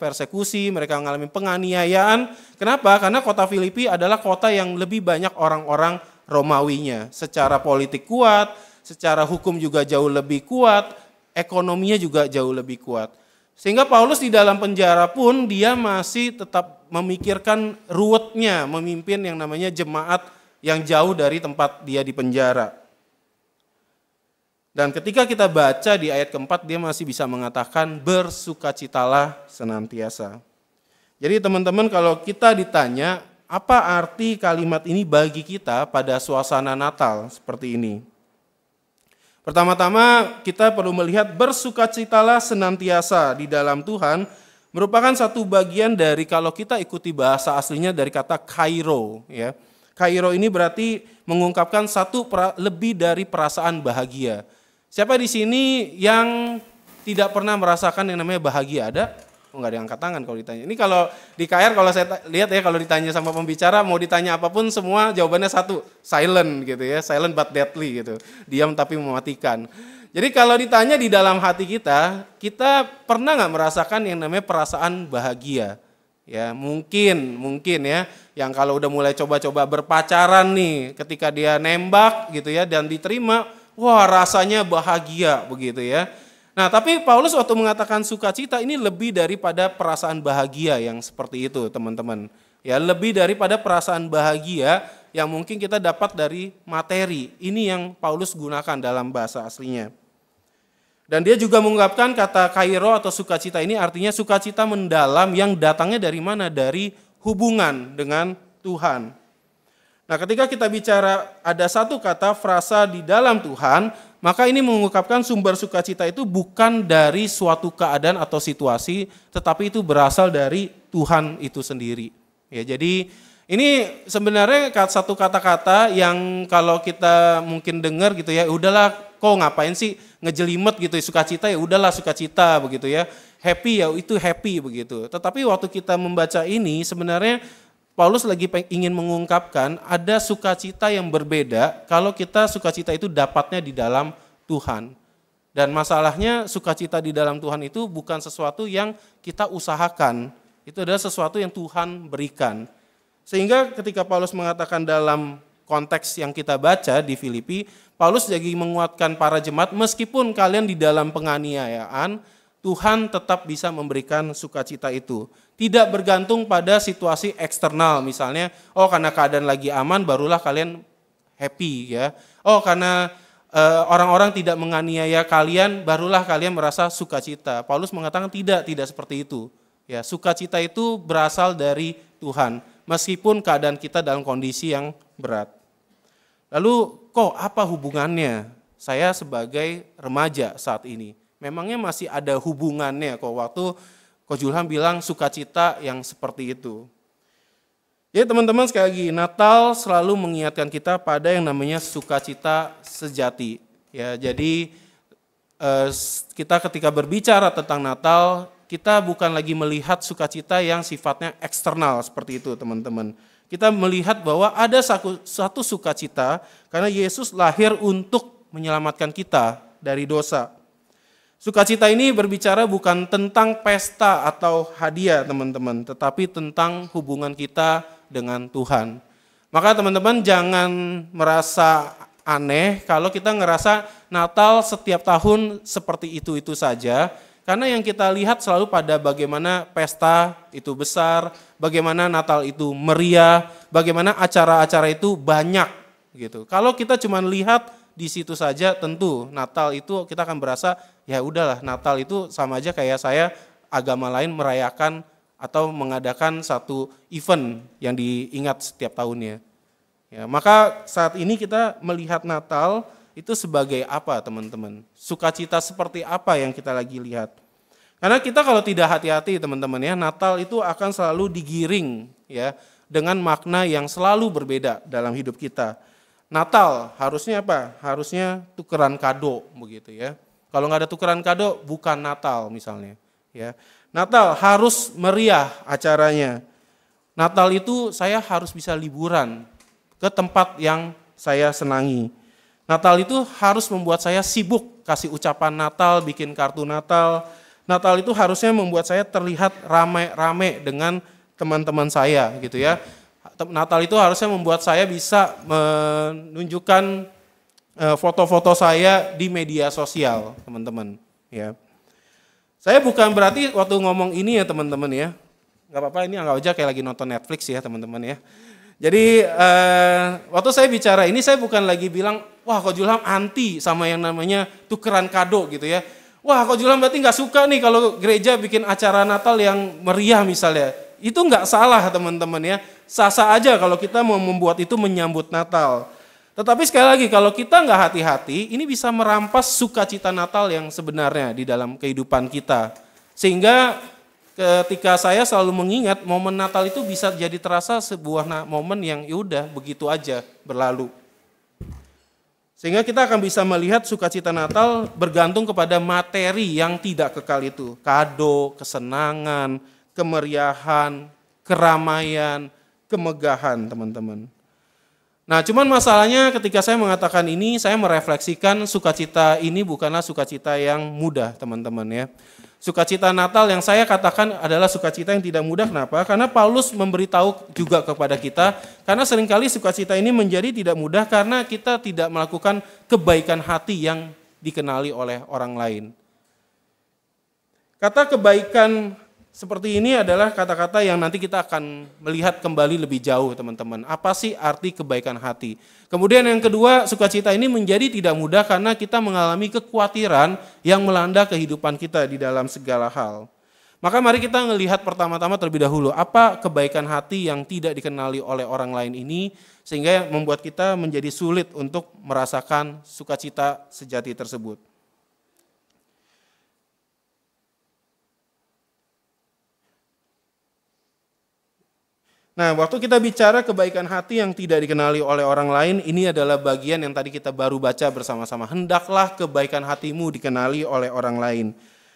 mereka mengalami penganiayaan. Kenapa? Karena kota Filipi adalah kota yang lebih banyak orang-orang Romawinya. Secara politik kuat, secara hukum juga jauh lebih kuat, ekonominya juga jauh lebih kuat. Sehingga Paulus di dalam penjara pun dia masih tetap memikirkan ruwetnya memimpin yang namanya jemaat yang jauh dari tempat dia di penjara. Dan ketika kita baca di ayat keempat dia masih bisa mengatakan bersukacitalah senantiasa. Jadi teman-teman kalau kita ditanya apa arti kalimat ini bagi kita pada suasana Natal seperti ini. Pertama-tama kita perlu melihat bersukacitalah senantiasa di dalam Tuhan merupakan satu bagian dari kalau kita ikuti bahasa aslinya dari kata kairo ya. Kairo ini berarti mengungkapkan lebih dari perasaan bahagia. Siapa di sini yang tidak pernah merasakan yang namanya bahagia? Ada? Enggak ada yang angkat tangan kalau ditanya. Ini kalau di KR kalau saya lihat ya kalau ditanya sama pembicara mau ditanya apapun semua jawabannya satu, silent gitu ya, silent but deadly gitu. Diam tapi mematikan. Jadi kalau ditanya di dalam hati kita pernah nggak merasakan yang namanya perasaan bahagia? Ya mungkin ya, yang kalau udah mulai coba-coba berpacaran nih, ketika dia nembak gitu ya dan diterima, wah rasanya bahagia begitu ya. Nah tapi Paulus waktu mengatakan sukacita ini lebih daripada perasaan bahagia yang seperti itu teman-teman. Ya lebih daripada perasaan bahagia yang mungkin kita dapat dari materi. Ini yang Paulus gunakan dalam bahasa aslinya. Dan dia juga mengungkapkan kata kairo atau sukacita ini artinya sukacita mendalam yang datangnya dari mana? Dari hubungan dengan Tuhan. Nah, ketika kita bicara ada satu kata frasa di dalam Tuhan, maka ini mengungkapkan sumber sukacita itu bukan dari suatu keadaan atau situasi, tetapi itu berasal dari Tuhan itu sendiri. Ya, jadi ini sebenarnya satu kata-kata yang kalau kita mungkin dengar gitu ya, udahlah kok ngapain sih ngejelimet gitu, sukacita ya udahlah sukacita begitu ya, happy ya itu happy begitu. Tetapi waktu kita membaca ini sebenarnya Paulus lagi ingin mengungkapkan ada sukacita yang berbeda kalau kita sukacita itu dapatnya di dalam Tuhan. Dan masalahnya sukacita di dalam Tuhan itu bukan sesuatu yang kita usahakan, itu adalah sesuatu yang Tuhan berikan. Sehingga ketika Paulus mengatakan dalam konteks yang kita baca di Filipi, Paulus lagi menguatkan para jemaat meskipun kalian di dalam penganiayaan, Tuhan tetap bisa memberikan sukacita itu. Tidak bergantung pada situasi eksternal, misalnya, oh karena keadaan lagi aman barulah kalian happy ya. Oh karena orang-orang tidak menganiaya kalian barulah kalian merasa sukacita. Paulus mengatakan tidak seperti itu. Ya, sukacita itu berasal dari Tuhan, meskipun keadaan kita dalam kondisi yang berat. Lalu kok apa hubungannya saya sebagai remaja saat ini? Memangnya masih ada hubungannya kok waktu Ko Julham bilang sukacita yang seperti itu. Jadi teman-teman sekali lagi, Natal selalu mengingatkan kita pada yang namanya sukacita sejati. Ya, jadi kita ketika berbicara tentang Natal, kita bukan lagi melihat sukacita yang sifatnya eksternal seperti itu teman-teman. Kita melihat bahwa ada satu sukacita karena Yesus lahir untuk menyelamatkan kita dari dosa. Sukacita ini berbicara bukan tentang pesta atau hadiah teman-teman, tetapi tentang hubungan kita dengan Tuhan. Maka teman-teman jangan merasa aneh kalau kita ngerasa Natal setiap tahun seperti itu saja. Karena yang kita lihat selalu pada bagaimana pesta itu besar, bagaimana Natal itu meriah, bagaimana acara-acara itu banyak gitu. Kalau kita cuma lihat di situ saja, tentu Natal itu kita akan berasa ya udahlah Natal itu sama aja kayak saya agama lain merayakan atau mengadakan satu event yang diingat setiap tahunnya. Ya, maka saat ini kita melihat Natal itu sebagai apa teman-teman? Sukacita seperti apa yang kita lagi lihat? Karena kita kalau tidak hati-hati teman-teman ya, Natal itu akan selalu digiring ya dengan makna yang selalu berbeda dalam hidup kita. Natal harusnya apa? Harusnya tukeran kado begitu ya. Kalau nggak ada tukeran kado bukan Natal misalnya ya. Natal harus meriah acaranya. Natal itu saya harus bisa liburan ke tempat yang saya senangi. Natal itu harus membuat saya sibuk kasih ucapan Natal, bikin kartu Natal. Natal itu harusnya membuat saya terlihat rame-rame dengan teman-teman saya gitu ya. Natal itu harusnya membuat saya bisa menunjukkan foto-foto saya di media sosial, teman-teman. Ya, saya bukan berarti waktu ngomong ini ya teman-teman ya, nggak apa-apa ini anggap aja kayak lagi nonton Netflix ya teman-teman ya. Jadi waktu saya bicara ini saya bukan lagi bilang, wah Ko Julham anti sama yang namanya tukeran kado gitu ya. Wah Ko Julham berarti nggak suka nih kalau gereja bikin acara Natal yang meriah misalnya. Itu nggak salah teman-teman ya. Sah-sah aja kalau kita mau membuat itu menyambut Natal. Tetapi sekali lagi kalau kita nggak hati-hati, ini bisa merampas sukacita Natal yang sebenarnya di dalam kehidupan kita. Sehingga ketika saya selalu mengingat momen Natal itu bisa jadi terasa sebuah momen yang yaudah begitu aja berlalu. Sehingga kita akan bisa melihat sukacita Natal bergantung kepada materi yang tidak kekal itu. Kado, kesenangan, kemeriahan, keramaian, kemegahan teman-teman. Nah cuman masalahnya ketika saya mengatakan ini, saya merefleksikan sukacita ini bukanlah sukacita yang mudah teman-teman ya. Sukacita Natal yang saya katakan adalah sukacita yang tidak mudah, kenapa? Karena Paulus memberitahu juga kepada kita, karena seringkali sukacita ini menjadi tidak mudah karena kita tidak melakukan kebaikan hati yang dikenali oleh orang lain. Kata kebaikan seperti ini adalah kata-kata yang nanti kita akan melihat kembali lebih jauh teman-teman. Apa sih arti kebaikan hati? Kemudian yang kedua, sukacita ini menjadi tidak mudah karena kita mengalami kekhawatiran yang melanda kehidupan kita di dalam segala hal. Maka mari kita melihat pertama-tama terlebih dahulu, apa kebaikan hati yang tidak dikenali oleh orang lain ini, sehingga membuat kita menjadi sulit untuk merasakan sukacita sejati tersebut. Nah, waktu kita bicara kebaikan hati yang tidak dikenali oleh orang lain, ini adalah bagian yang tadi kita baru baca bersama-sama. Hendaklah kebaikan hatimu dikenali oleh orang lain.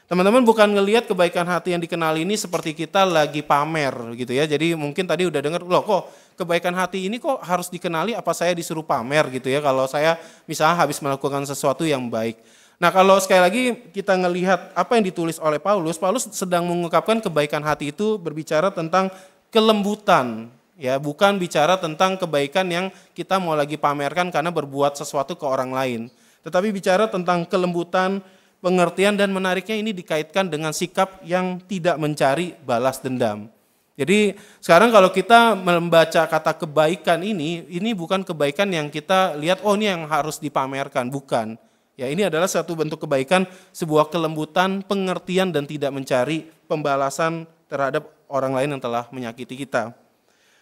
Teman-teman bukan ngelihat kebaikan hati yang dikenali ini seperti kita lagi pamer gitu ya. Jadi mungkin tadi udah dengar, loh kok kebaikan hati ini kok harus dikenali, apa saya disuruh pamer gitu ya kalau saya misalnya habis melakukan sesuatu yang baik. Nah kalau sekali lagi kita ngelihat apa yang ditulis oleh Paulus, Paulus sedang mengungkapkan kebaikan hati itu berbicara tentang kelembutan, ya bukan bicara tentang kebaikan yang kita mau lagi pamerkan karena berbuat sesuatu ke orang lain. Tetapi bicara tentang kelembutan, pengertian dan menariknya ini dikaitkan dengan sikap yang tidak mencari balas dendam. Jadi sekarang kalau kita membaca kata kebaikan ini bukan kebaikan yang kita lihat, oh ini yang harus dipamerkan, bukan. Ya ini adalah satu bentuk kebaikan, sebuah kelembutan, pengertian dan tidak mencari pembalasan terhadap orang lain yang telah menyakiti kita.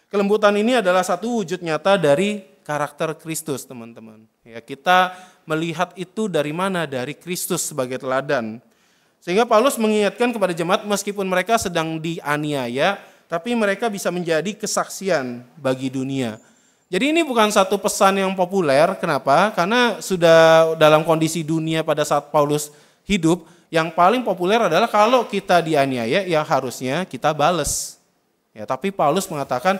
Kelembutan ini adalah satu wujud nyata dari karakter Kristus, teman-teman. Ya, kita melihat itu dari mana? Dari Kristus sebagai teladan. Sehingga Paulus mengingatkan kepada jemaat meskipun mereka sedang dianiaya, tapi mereka bisa menjadi kesaksian bagi dunia. Jadi ini bukan satu pesan yang populer, kenapa? Karena sudah dalam kondisi dunia pada saat Paulus hidup, yang paling populer adalah kalau kita dianiaya ya harusnya kita bales. Ya, tapi Paulus mengatakan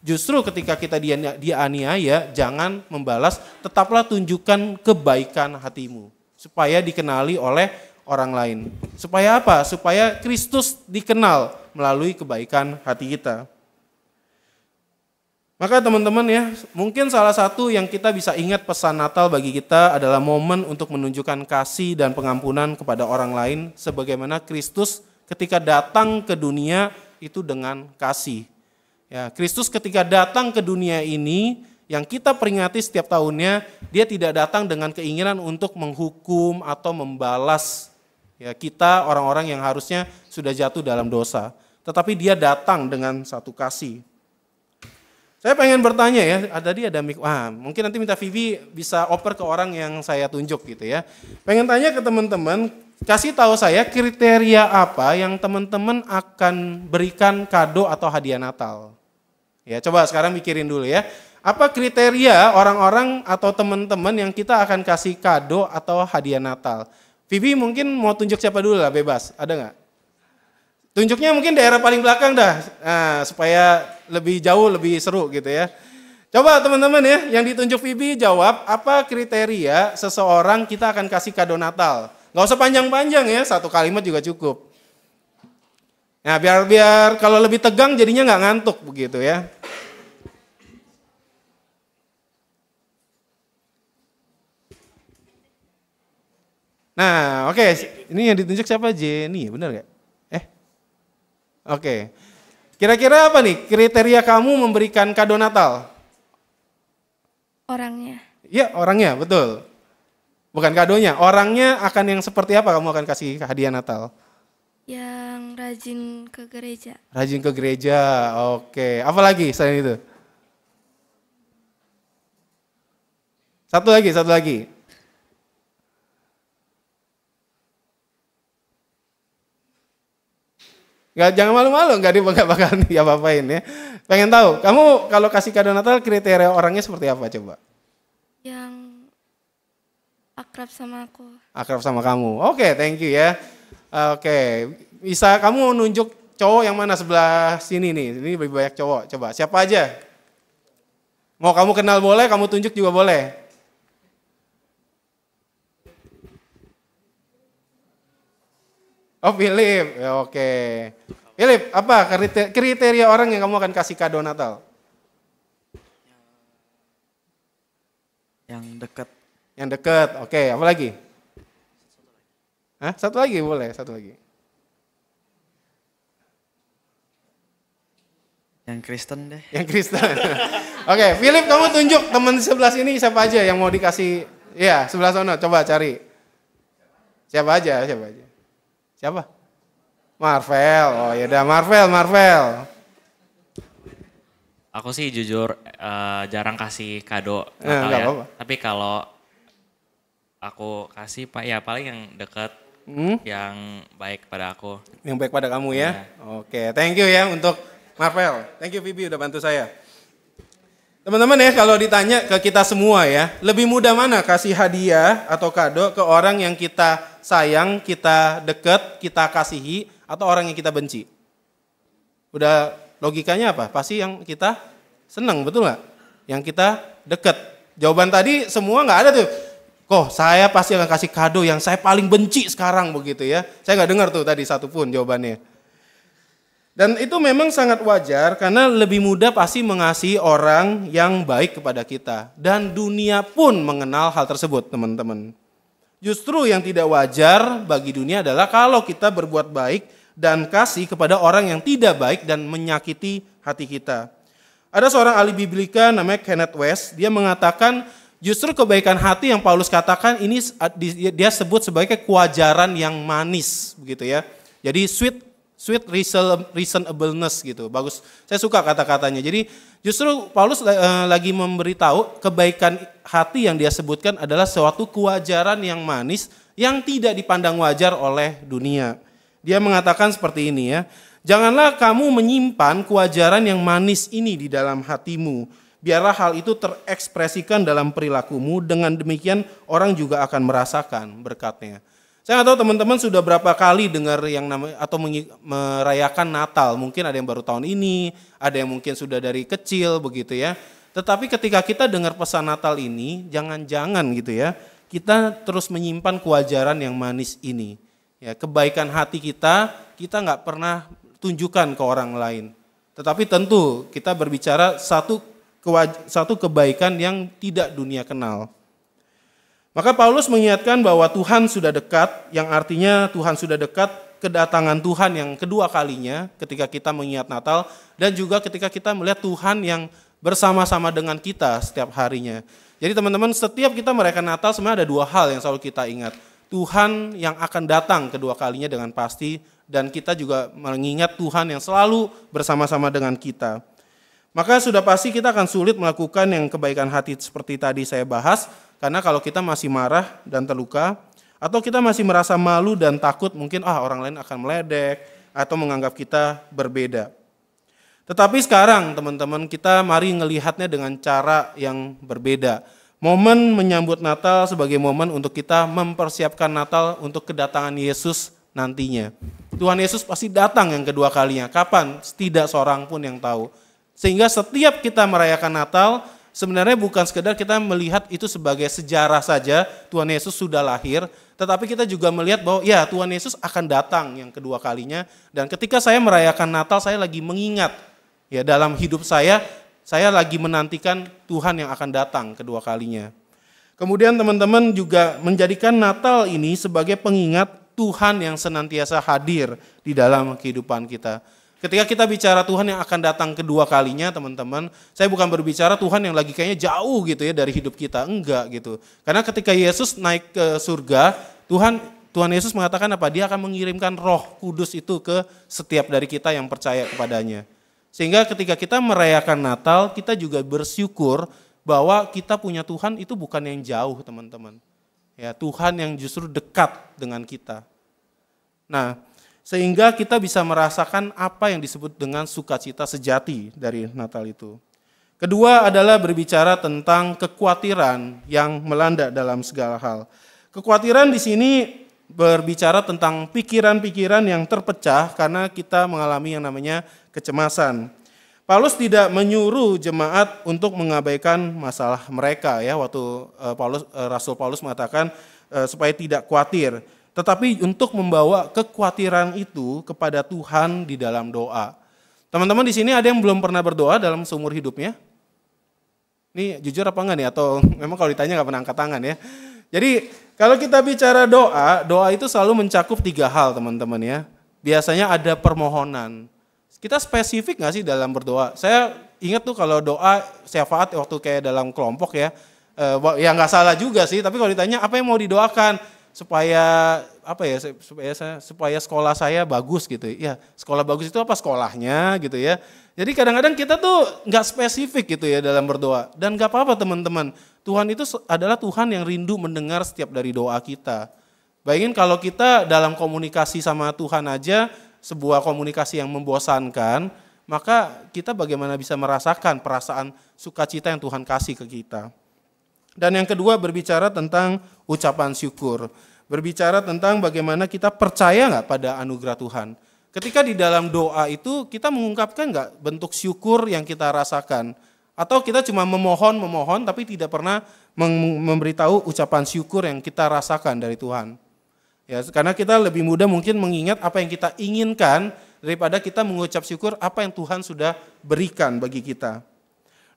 justru ketika kita dianiaya jangan membalas, tetaplah tunjukkan kebaikan hatimu supaya dikenali oleh orang lain. Supaya apa? Supaya Kristus dikenal melalui kebaikan hati kita. Maka teman-teman ya, mungkin salah satu yang kita bisa ingat pesan Natal bagi kita adalah momen untuk menunjukkan kasih dan pengampunan kepada orang lain sebagaimana Kristus ketika datang ke dunia itu dengan kasih. Ya, Kristus ketika datang ke dunia ini yang kita peringati setiap tahunnya, dia tidak datang dengan keinginan untuk menghukum atau membalas ya kita orang-orang yang harusnya sudah jatuh dalam dosa, tetapi dia datang dengan satu kasih. Saya pengen bertanya ya, ada mic, mungkin nanti minta Vivi bisa oper ke orang yang saya tunjuk gitu ya. Pengen tanya ke teman-teman, kasih tahu saya kriteria apa yang teman-teman akan berikan kado atau hadiah Natal. Ya, coba sekarang mikirin dulu ya. Apa kriteria orang-orang atau teman-teman yang kita akan kasih kado atau hadiah Natal? Vivi mungkin mau tunjuk siapa dulu lah, bebas, ada nggak? Tunjuknya mungkin daerah paling belakang dah, supaya lebih jauh, lebih seru gitu ya. Coba teman-teman ya, yang ditunjuk Vivi jawab, apa kriteria seseorang kita akan kasih kado Natal? Gak usah panjang-panjang ya, satu kalimat juga cukup. Nah biar kalau lebih tegang jadinya nggak ngantuk begitu ya. Nah oke, ini yang ditunjuk siapa? Jenny, benar nggak? Oke, kira-kira apa nih kriteria kamu memberikan kado Natal? Orangnya. Iya orangnya, betul. Bukan kadonya, orangnya akan yang seperti apa kamu akan kasih hadiah Natal? Yang rajin ke gereja. Rajin ke gereja, oke. Apa lagi selain itu? Satu lagi. Nggak, jangan malu-malu, nggak bakal diapa-apain ya. Pengen tahu, kamu kalau kasih kado Natal kriteria orangnya seperti apa coba? Yang akrab sama aku. Akrab sama kamu, oke, thank you ya. Oke, bisa kamu nunjuk cowok yang mana sebelah sini nih, ini lebih banyak cowok, coba siapa aja? Mau kamu kenal boleh, kamu tunjuk juga boleh. Oh Philip, ya, oke. Philip, apa kriteria orang yang kamu akan kasih kado Natal? Yang dekat. Yang dekat, oke. Apa lagi? Hah? Satu lagi boleh, satu lagi. Yang Kristen deh. Yang Kristen. Oke, Philip kamu tunjuk teman sebelah sini siapa aja yang mau dikasih. Iya, sebelah sana coba cari. Siapa aja? Siapa? Marvel. Oh ya udah Marvel. Aku sih jujur jarang kasih kado Natal Nggak ya. apa-apa. Tapi kalau aku kasih Pak ya paling yang deket, yang baik pada aku. Yang baik pada kamu ya. Iya. Oke, thank you ya untuk Marvel. Thank you Vivi udah bantu saya. Teman-teman ya, kalau ditanya ke kita semua ya, lebih mudah mana kasih hadiah atau kado ke orang yang kita sayang, kita deket, kita kasihi, atau orang yang kita benci? Udah logikanya apa? Pasti yang kita senang, betul nggak? Yang kita deket. Jawaban tadi semua nggak ada tuh. Kok saya pasti akan kasih kado yang saya paling benci sekarang begitu ya. Saya nggak dengar tuh tadi satupun jawabannya. Dan itu memang sangat wajar karena lebih mudah pasti mengasihi orang yang baik kepada kita. Dan dunia pun mengenal hal tersebut teman-teman. Justru yang tidak wajar bagi dunia adalah kalau kita berbuat baik dan kasih kepada orang yang tidak baik dan menyakiti hati kita. Ada seorang ahli biblika namanya Kenneth West, dia mengatakan justru kebaikan hati yang Paulus katakan ini dia sebut sebagai kewajaran yang manis begitu ya. Jadi sweet reasonableness gitu. Bagus. Saya suka kata-katanya. Jadi justru Paulus lagi memberitahu kebaikan hati yang dia sebutkan adalah suatu kewajaran yang manis yang tidak dipandang wajar oleh dunia. Dia mengatakan seperti ini ya. Janganlah kamu menyimpan kewajaran yang manis ini di dalam hatimu. Biarlah hal itu terekspresikan dalam perilakumu. Dengan demikian orang juga akan merasakan berkatnya. Saya nggak tahu teman-teman sudah berapa kali dengar yang namanya atau merayakan Natal. Mungkin ada yang baru tahun ini, ada yang mungkin sudah dari kecil begitu ya. Tetapi ketika kita dengar pesan Natal ini, jangan-jangan gitu ya, kita terus menyimpan kewajaran yang manis ini. Ya, kebaikan hati kita nggak pernah tunjukkan ke orang lain. Tetapi tentu kita berbicara satu kebaikan yang tidak dunia kenal. Maka Paulus mengingatkan bahwa Tuhan sudah dekat, yang artinya Tuhan sudah dekat, kedatangan Tuhan yang kedua kalinya ketika kita mengingat Natal, dan juga ketika kita melihat Tuhan yang bersama-sama dengan kita setiap harinya. Jadi teman-teman, setiap kita merayakan Natal sebenarnya ada dua hal yang selalu kita ingat. Tuhan yang akan datang kedua kalinya dengan pasti, dan kita juga mengingat Tuhan yang selalu bersama-sama dengan kita. Maka sudah pasti kita akan sulit melakukan yang kebaikan hati seperti tadi saya bahas, karena kalau kita masih marah dan terluka, atau kita masih merasa malu dan takut mungkin orang lain akan meledek, atau menganggap kita berbeda. Tetapi sekarang teman-teman kita mari ngelihatnya dengan cara yang berbeda. Momen menyambut Natal sebagai momen untuk kita mempersiapkan Natal untuk kedatangan Yesus nantinya. Tuhan Yesus pasti datang yang kedua kalinya. Kapan? Tidak seorang pun yang tahu. Sehingga setiap kita merayakan Natal, sebenarnya bukan sekedar kita melihat itu sebagai sejarah saja, Tuhan Yesus sudah lahir, tetapi kita juga melihat bahwa ya Tuhan Yesus akan datang yang kedua kalinya. Dan ketika saya merayakan Natal, saya lagi mengingat ya dalam hidup saya lagi menantikan Tuhan yang akan datang kedua kalinya. Kemudian teman-teman juga menjadikan Natal ini sebagai pengingat Tuhan yang senantiasa hadir di dalam kehidupan kita. Ketika kita bicara Tuhan yang akan datang kedua kalinya teman-teman, saya bukan berbicara Tuhan yang lagi kayaknya jauh gitu ya dari hidup kita, enggak gitu. Karena ketika Yesus naik ke surga, Tuhan Yesus mengatakan apa? Dia akan mengirimkan Roh Kudus itu ke setiap dari kita yang percaya kepadanya. Sehingga ketika kita merayakan Natal, kita juga bersyukur bahwa kita punya Tuhan itu bukan yang jauh teman-teman. Ya, Tuhan yang justru dekat dengan kita. Nah, sehingga kita bisa merasakan apa yang disebut dengan sukacita sejati dari Natal itu. Kedua adalah berbicara tentang kekhawatiran yang melanda dalam segala hal. Kekhawatiran di sini berbicara tentang pikiran-pikiran yang terpecah karena kita mengalami yang namanya kecemasan. Paulus tidak menyuruh jemaat untuk mengabaikan masalah mereka ya, waktu Rasul Paulus mengatakan supaya tidak khawatir. Tetapi untuk membawa kekhawatiran itu kepada Tuhan di dalam doa. Teman-teman di sini ada yang belum pernah berdoa dalam seumur hidupnya? Ini jujur apa enggak nih? Atau memang kalau ditanya nggak pernah angkat tangan ya? Jadi kalau kita bicara doa itu selalu mencakup 3 hal teman-teman ya. Biasanya ada permohonan. Kita spesifik gak sih dalam berdoa? Saya ingat tuh kalau doa syafaat waktu kayak dalam kelompok ya, ya nggak salah juga sih, tapi kalau ditanya apa yang mau didoakan supaya apa ya, supaya sekolah saya bagus gitu. Ya, sekolah bagus itu apa sekolahnya gitu ya. Jadi kadang-kadang kita tuh nggak spesifik gitu ya dalam berdoa. Dan nggak apa-apa teman-teman, Tuhan itu adalah Tuhan yang rindu mendengar setiap dari doa kita. Bayangin kalau kita dalam komunikasi sama Tuhan aja, sebuah komunikasi yang membosankan, maka kita bagaimana bisa merasakan perasaan sukacita yang Tuhan kasih ke kita. Dan yang kedua berbicara tentang ucapan syukur. Berbicara tentang bagaimana kita percaya nggak pada anugerah Tuhan. Ketika di dalam doa itu kita mengungkapkan nggak bentuk syukur yang kita rasakan. Atau kita cuma memohon tapi tidak pernah memberitahu ucapan syukur yang kita rasakan dari Tuhan. Ya, karena kita lebih mudah mungkin mengingat apa yang kita inginkan daripada kita mengucap syukur apa yang Tuhan sudah berikan bagi kita.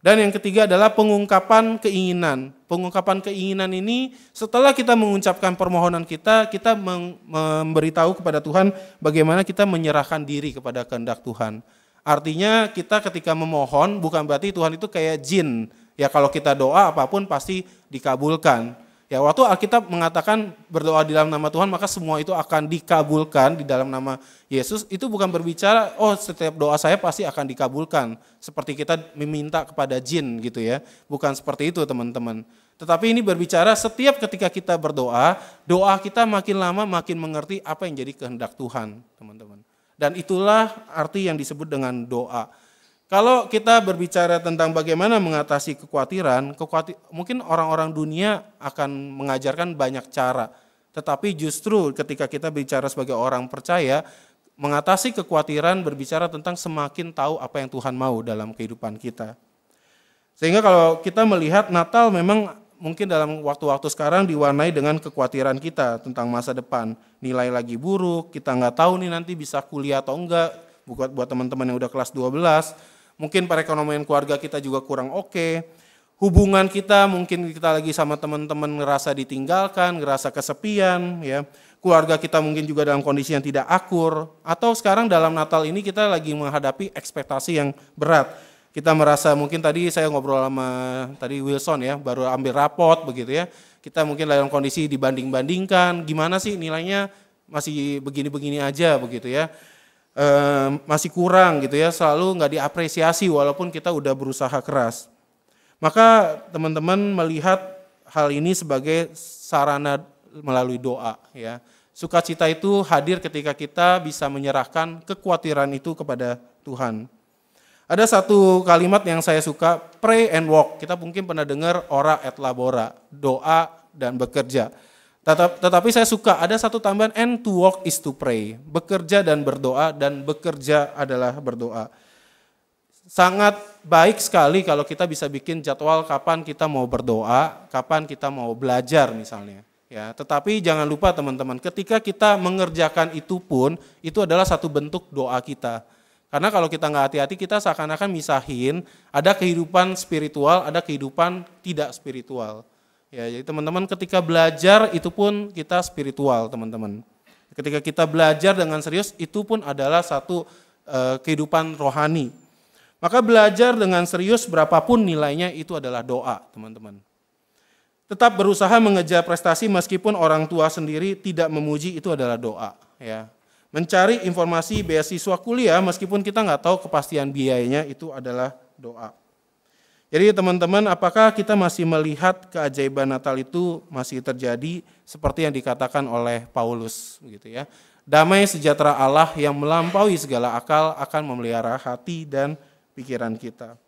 Dan yang ketiga adalah pengungkapan keinginan. Pengungkapan keinginan ini setelah kita mengucapkan permohonan kita memberitahu kepada Tuhan bagaimana kita menyerahkan diri kepada kehendak Tuhan. Artinya kita ketika memohon bukan berarti Tuhan itu kayak jin. Ya kalau kita doa apapun pasti dikabulkan. Ya waktu Alkitab mengatakan berdoa di dalam nama Tuhan maka semua itu akan dikabulkan di dalam nama Yesus, itu bukan berbicara oh setiap doa saya pasti akan dikabulkan seperti kita meminta kepada jin gitu ya, bukan seperti itu teman-teman. Tetapi ini berbicara setiap ketika kita berdoa, doa kita makin lama makin mengerti apa yang jadi kehendak Tuhan teman-teman. Dan itulah arti yang disebut dengan doa. Kalau kita berbicara tentang bagaimana mengatasi kekhawatiran, mungkin orang-orang dunia akan mengajarkan banyak cara. Tetapi justru ketika kita bicara sebagai orang percaya, mengatasi kekhawatiran berbicara tentang semakin tahu apa yang Tuhan mau dalam kehidupan kita. Sehingga kalau kita melihat Natal memang mungkin dalam waktu-waktu sekarang diwarnai dengan kekhawatiran kita tentang masa depan. Nilai lagi buruk, kita nggak tahu nih nanti bisa kuliah atau enggak, buat teman-teman yang udah kelas 12. Mungkin perekonomian keluarga kita juga kurang oke. Hubungan kita mungkin kita lagi sama teman-teman ngerasa ditinggalkan, ngerasa kesepian. Ya. Keluarga kita mungkin juga dalam kondisi yang tidak akur. Atau sekarang dalam Natal ini kita lagi menghadapi ekspektasi yang berat. Kita merasa mungkin tadi saya ngobrol sama tadi Wilson ya, baru ambil rapot begitu ya. Kita mungkin dalam kondisi dibanding-bandingkan, gimana sih nilainya masih begini-begini aja begitu ya. Masih kurang gitu ya, selalu nggak diapresiasi walaupun kita udah berusaha keras. Maka teman-teman melihat hal ini sebagai sarana melalui doa ya. Sukacita itu hadir ketika kita bisa menyerahkan kekhawatiran itu kepada Tuhan. Ada satu kalimat yang saya suka, pray and walk. Kita mungkin pernah dengar ora et labora, doa dan bekerja. Tetapi saya suka ada satu tambahan, and to walk is to pray. Bekerja dan berdoa, dan bekerja adalah berdoa. Sangat baik sekali kalau kita bisa bikin jadwal kapan kita mau berdoa, kapan kita mau belajar misalnya. Ya, tetapi jangan lupa teman-teman, ketika kita mengerjakan itu pun, itu adalah satu bentuk doa kita. Karena kalau kita nggak hati-hati, kita seakan-akan misahin, ada kehidupan spiritual, ada kehidupan tidak spiritual. Ya, jadi teman-teman ketika belajar itu pun kita spiritual teman-teman. Ketika kita belajar dengan serius itu pun adalah satu kehidupan rohani. Maka belajar dengan serius berapapun nilainya itu adalah doa teman-teman. Tetap berusaha mengejar prestasi meskipun orang tua sendiri tidak memuji itu adalah doa. Ya. Mencari informasi beasiswa kuliah meskipun kita nggak tahu kepastian biayanya itu adalah doa. Jadi teman-teman, apakah kita masih melihat keajaiban Natal itu masih terjadi seperti yang dikatakan oleh Paulus, gitu ya? Damai sejahtera Allah yang melampaui segala akal akan memelihara hati dan pikiran kita.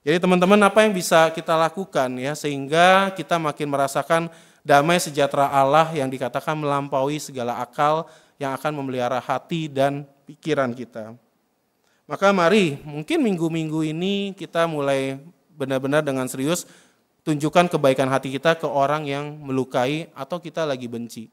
Jadi teman-teman, apa yang bisa kita lakukan ya sehingga kita makin merasakan damai sejahtera Allah yang dikatakan melampaui segala akal yang akan memelihara hati dan pikiran kita. Maka mari mungkin minggu-minggu ini kita mulai benar-benar dengan serius tunjukkan kebaikan hati kita ke orang yang melukai atau kita lagi benci.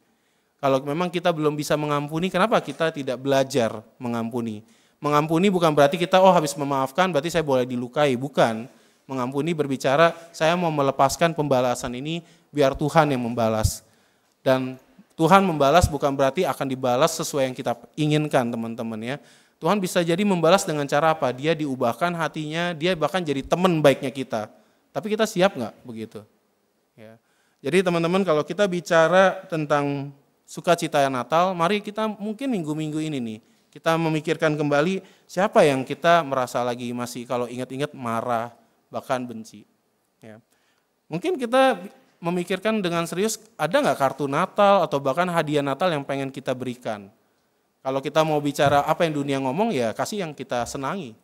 Kalau memang kita belum bisa mengampuni, kenapa kita tidak belajar mengampuni? Mengampuni bukan berarti kita habis memaafkan berarti saya boleh dilukai, bukan. Mengampuni berbicara saya mau melepaskan pembalasan ini biar Tuhan yang membalas. Dan Tuhan membalas bukan berarti akan dibalas sesuai yang kita inginkan teman-teman ya. Tuhan bisa jadi membalas dengan cara apa? Dia diubahkan hatinya, dia bahkan jadi teman baiknya kita. Tapi kita siap nggak begitu? Ya. Jadi teman-teman kalau kita bicara tentang sukacita Natal, mari kita mungkin minggu-minggu ini nih, kita memikirkan kembali siapa yang kita merasa lagi masih kalau ingat-ingat marah, bahkan benci. Ya. Mungkin kita memikirkan dengan serius, ada nggak kartu Natal atau bahkan hadiah Natal yang pengen kita berikan. Kalau kita mau bicara apa yang dunia ngomong, ya kasih yang kita senangi.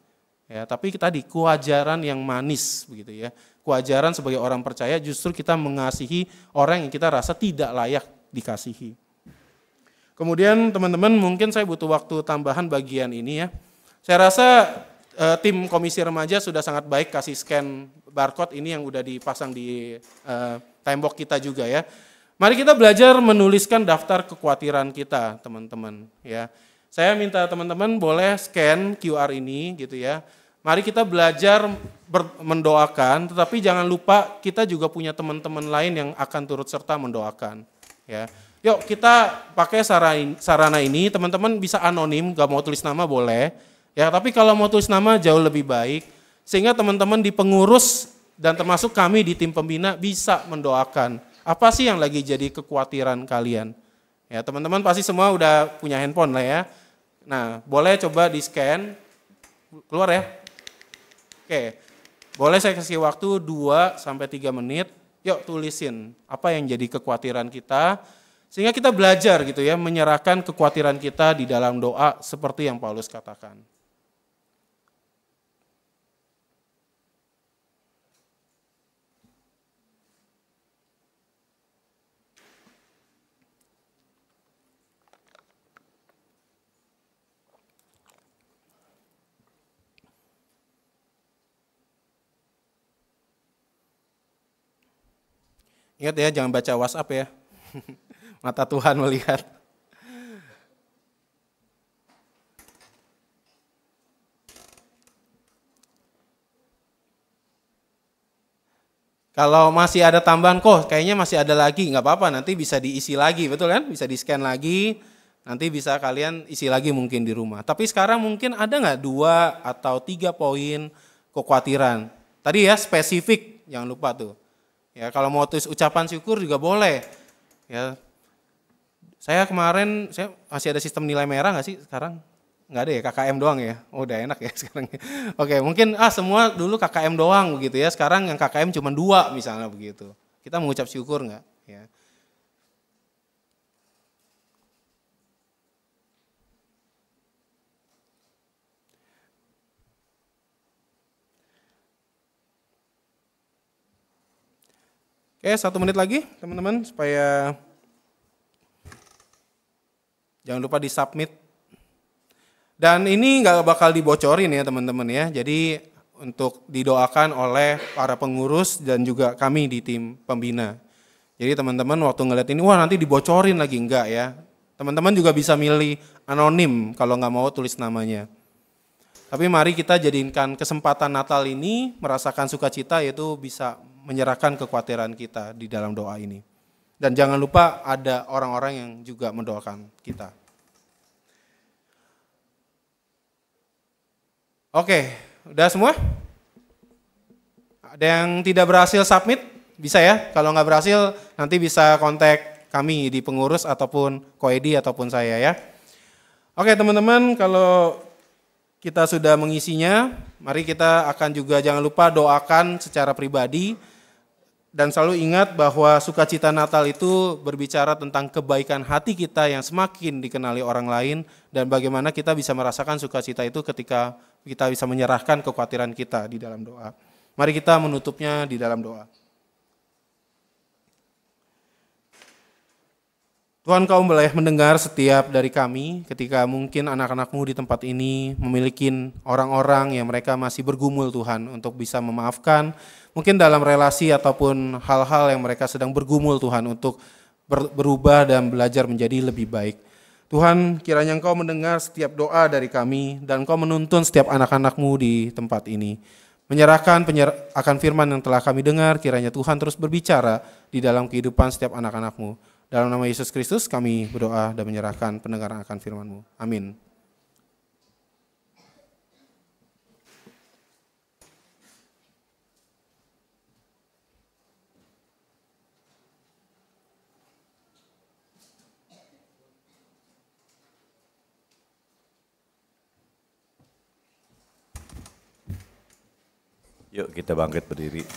Ya, tapi tadi kewajaran yang manis begitu ya. Kewajaran sebagai orang percaya justru kita mengasihi orang yang kita rasa tidak layak dikasihi. Kemudian teman-teman mungkin saya butuh waktu tambahan bagian ini ya. Saya rasa tim komisi remaja sudah sangat baik kasih scan barcode ini yang udah dipasang di tembok kita juga ya. Mari kita belajar menuliskan daftar kekhawatiran kita teman-teman ya. Saya minta teman-teman boleh scan QR ini gitu ya. Mari kita belajar mendoakan, tetapi jangan lupa kita juga punya teman-teman lain yang akan turut serta mendoakan. Ya, yuk kita pakai sarana ini, teman-teman bisa anonim, gak mau tulis nama boleh. Ya, tapi kalau mau tulis nama jauh lebih baik, sehingga teman-teman di pengurus dan termasuk kami di tim pembina bisa mendoakan. Apa sih yang lagi jadi kekhawatiran kalian? Ya, teman-teman pasti semua udah punya handphone lah ya. Nah, boleh coba di scan, keluar ya. Oke, boleh saya kasih waktu 2-3 menit, yuk tulisin apa yang jadi kekhawatiran kita, sehingga kita belajar gitu ya, menyerahkan kekhawatiran kita di dalam doa seperti yang Paulus katakan. Ingat ya, jangan baca WhatsApp ya. Mata Tuhan melihat. Kalau masih ada tambahan, kok kayaknya masih ada lagi, nggak apa-apa, nanti bisa diisi lagi, betul kan? Bisa di-scan lagi, nanti bisa kalian isi lagi mungkin di rumah. Tapi sekarang mungkin ada nggak 2 atau 3 poin kekhawatiran. Tadi ya spesifik, jangan lupa tuh. Ya, kalau mau tulis ucapan syukur juga boleh. Ya, saya kemarin masih ada sistem nilai merah nggak sih sekarang? Nggak ada ya, KKM doang ya. Oh, udah enak ya sekarang. Oke, mungkin semua dulu KKM doang begitu ya. Sekarang yang KKM cuma 2 misalnya begitu. Kita mengucap syukur nggak? Ya. Oke, 1 menit lagi teman-teman supaya jangan lupa di submit. Dan ini nggak bakal dibocorin ya teman-teman ya. Jadi untuk didoakan oleh para pengurus dan juga kami di tim pembina. Jadi teman-teman waktu ngeliat ini, wah nanti dibocorin lagi, enggak ya. Teman-teman juga bisa milih anonim kalau nggak mau tulis namanya. Tapi mari kita jadikan kesempatan Natal ini merasakan sukacita, yaitu bisa menyerahkan kekhawatiran kita di dalam doa ini. Dan jangan lupa ada orang-orang yang juga mendoakan kita. Oke, udah semua? Ada yang tidak berhasil submit? Bisa ya, kalau nggak berhasil nanti bisa kontak kami di pengurus ataupun Koedi ataupun saya ya. Oke teman-teman, kalau kita sudah mengisinya, mari kita akan juga jangan lupa doakan secara pribadi. Dan selalu ingat bahwa sukacita Natal itu berbicara tentang kebaikan hati kita yang semakin dikenali orang lain dan bagaimana kita bisa merasakan sukacita itu ketika kita bisa menyerahkan kekhawatiran kita di dalam doa. Mari kita menutupnya di dalam doa. Tuhan, Kau boleh mendengar setiap dari kami ketika mungkin anak-anak-Mu di tempat ini memiliki orang-orang yang mereka masih bergumul Tuhan untuk bisa memaafkan, mungkin dalam relasi ataupun hal-hal yang mereka sedang bergumul Tuhan untuk berubah dan belajar menjadi lebih baik. Tuhan, kiranya Engkau mendengar setiap doa dari kami dan Engkau menuntun setiap anak-anak-Mu di tempat ini. Menyerahkan akan firman yang telah kami dengar, kiranya Tuhan terus berbicara di dalam kehidupan setiap anak-anak-Mu. Dalam nama Yesus Kristus kami berdoa dan menyerahkan pendengaran akan firman-Mu. Amin. Yuk kita bangkit berdiri.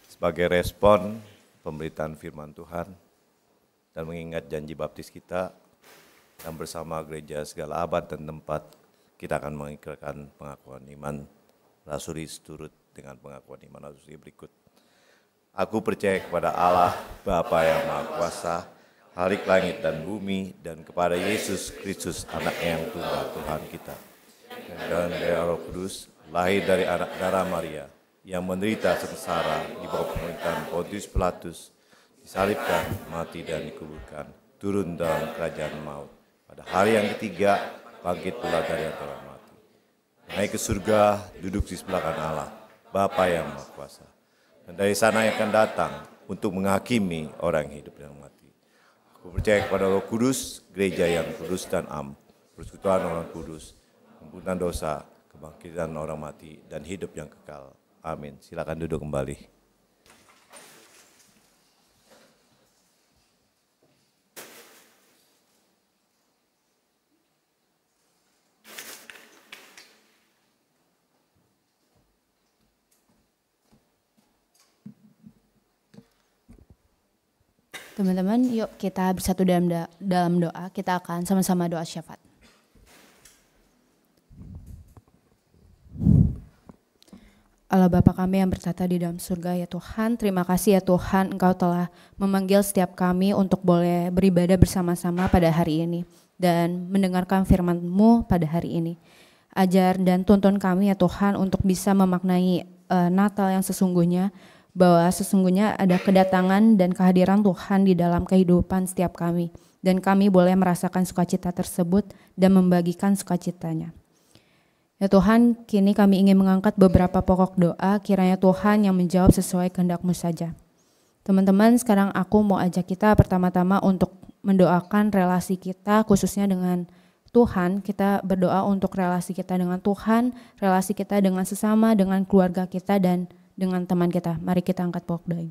Sebagai respon pemberitaan firman Tuhan dan mengingat janji baptis kita, dan bersama gereja segala abad dan tempat, kita akan mengikrarkan pengakuan iman rasuli turut dengan pengakuan iman rasuli berikut. Aku percaya kepada Allah, Bapa yang Maha Kuasa, Khalik langit dan bumi, dan kepada Yesus Kristus, Anaknya yang tunggal Tuhan kita. Dan dari Roh Kudus, lahir dari anak darah Maria, yang menderita sengsara di bawah pemerintahan Pontius Pilatus, disalibkan, mati dan dikuburkan, turun dalam kerajaan maut. Pada hari yang ketiga, bangkit pula dari antara mati. Naik ke surga, duduk di sebelah kanan Allah, Bapa yang Maha Kuasa. Dan dari sana yang akan datang untuk menghakimi orang yang hidup dan mati. Aku percaya kepada Roh Kudus, gereja yang kudus dan am, persekutuan orang kudus, ampunan dosa, kebangkitan orang mati, dan hidup yang kekal. Amin. Silakan duduk kembali. Teman-teman, yuk kita bersatu dalam doa. Kita akan sama-sama doa syafaat. Allah Bapa kami yang bertata di dalam surga, ya Tuhan, terima kasih ya Tuhan, Engkau telah memanggil setiap kami untuk boleh beribadah bersama-sama pada hari ini dan mendengarkan firman-Mu pada hari ini. Ajar dan tuntun kami ya Tuhan untuk bisa memaknai Natal yang sesungguhnya, bahwa sesungguhnya ada kedatangan dan kehadiran Tuhan di dalam kehidupan setiap kami, dan kami boleh merasakan sukacita tersebut dan membagikan sukacitanya. Ya Tuhan, kini kami ingin mengangkat beberapa pokok doa, kiranya Tuhan yang menjawab sesuai kehendak-Mu saja. Teman-teman, sekarang aku mau ajak kita pertama-tama untuk mendoakan relasi kita khususnya dengan Tuhan. Kita berdoa untuk relasi kita dengan Tuhan, relasi kita dengan sesama, dengan keluarga kita, dan dengan teman kita. Mari kita angkat pokok doa.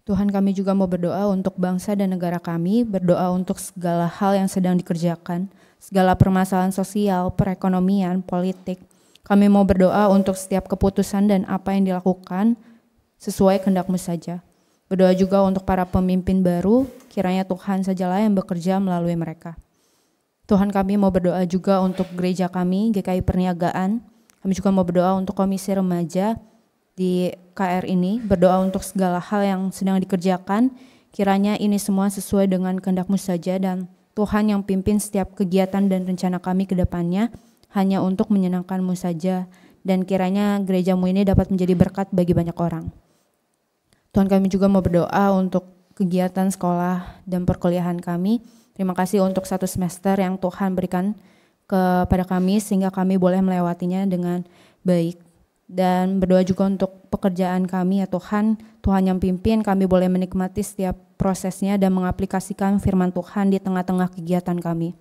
Tuhan, kami juga mau berdoa untuk bangsa dan negara kami, berdoa untuk segala hal yang sedang dikerjakan, segala permasalahan sosial, perekonomian, politik. Kami mau berdoa untuk setiap keputusan dan apa yang dilakukan sesuai kehendak-Mu saja. Berdoa juga untuk para pemimpin baru, kiranya Tuhan sajalah yang bekerja melalui mereka. Tuhan, kami mau berdoa juga untuk gereja kami, GKI Perniagaan. Kami juga mau berdoa untuk komisi remaja di KR ini, berdoa untuk segala hal yang sedang dikerjakan, kiranya ini semua sesuai dengan kehendak-Mu saja, dan Tuhan yang pimpin setiap kegiatan dan rencana kami ke depannya hanya untuk menyenangkan-Mu saja, dan kiranya gereja-Mu ini dapat menjadi berkat bagi banyak orang. Tuhan, kami juga mau berdoa untuk kegiatan sekolah dan perkuliahan kami. Terima kasih untuk 1 semester yang Tuhan berikan kepada kami sehingga kami boleh melewatinya dengan baik. Dan berdoa juga untuk pekerjaan kami ya Tuhan, Tuhan yang pimpin, kami boleh menikmati setiap prosesnya dan mengaplikasikan firman Tuhan di tengah-tengah kegiatan kami.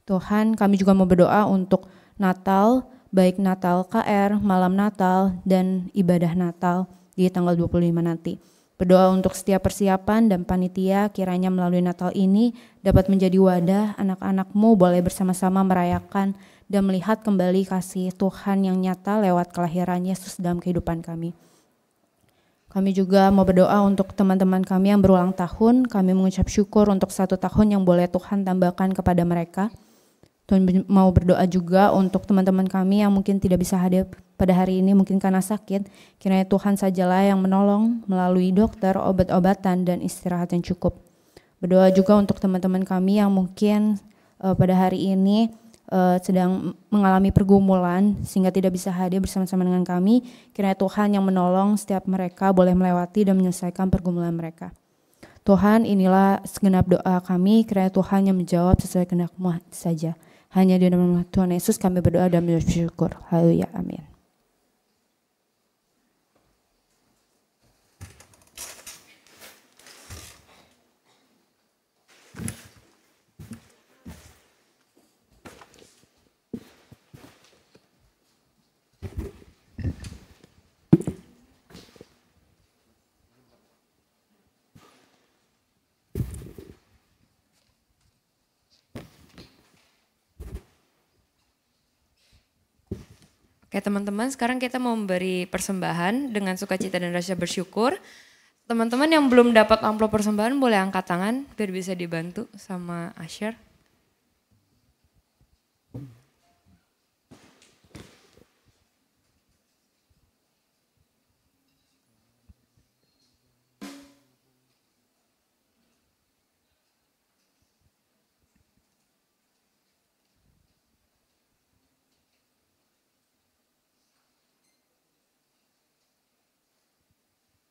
Tuhan, kami juga mau berdoa untuk Natal, baik Natal KR, malam Natal, dan ibadah Natal di tanggal 25 nanti. Berdoa untuk setiap persiapan dan panitia, kiranya melalui Natal ini dapat menjadi wadah anak-anak-Mu boleh bersama-sama merayakan dan melihat kembali kasih Tuhan yang nyata lewat kelahiran Yesus dalam kehidupan kami. Kami juga mau berdoa untuk teman-teman kami yang berulang tahun. Kami mengucap syukur untuk 1 tahun yang boleh Tuhan tambahkan kepada mereka. Tuhan mau berdoa juga untuk teman-teman kami yang mungkin tidak bisa hadir pada hari ini, mungkin karena sakit. Kiranya Tuhan sajalah yang menolong melalui dokter, obat-obatan, dan istirahat yang cukup. Berdoa juga untuk teman-teman kami yang mungkin pada hari ini sedang mengalami pergumulan sehingga tidak bisa hadir bersama-sama dengan kami. Kiranya Tuhan yang menolong setiap mereka boleh melewati dan menyelesaikan pergumulan mereka. Tuhan, inilah segenap doa kami, kiranya Tuhan yang menjawab sesuai kehendak-Mu saja. Hanya di nama Tuhan Yesus kami berdoa dan bersyukur. Haleluya, amin. Oke teman-teman, sekarang kita mau memberi persembahan dengan sukacita dan rasa bersyukur. Teman-teman yang belum dapat amplop persembahan boleh angkat tangan biar bisa dibantu sama Asher.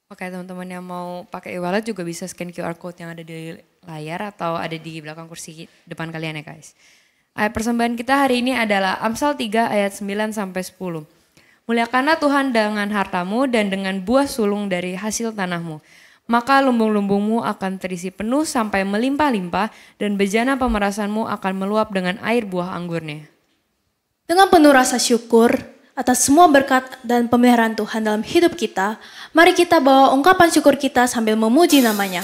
Oke teman-teman yang mau pakai e-wallet juga bisa scan QR code yang ada di layar atau ada di belakang kursi depan kalian ya guys. Ayat persembahan kita hari ini adalah Amsal 3 ayat 9 sampai 10. Muliakanlah Tuhan dengan hartamu dan dengan buah sulung dari hasil tanahmu. Maka lumbung-lumbungmu akan terisi penuh sampai melimpah-limpah dan bejana pemerasanmu akan meluap dengan air buah anggurnya. Dengan penuh rasa syukur atas semua berkat dan pemeliharaan Tuhan dalam hidup kita, mari kita bawa ungkapan syukur kita sambil memuji namanya.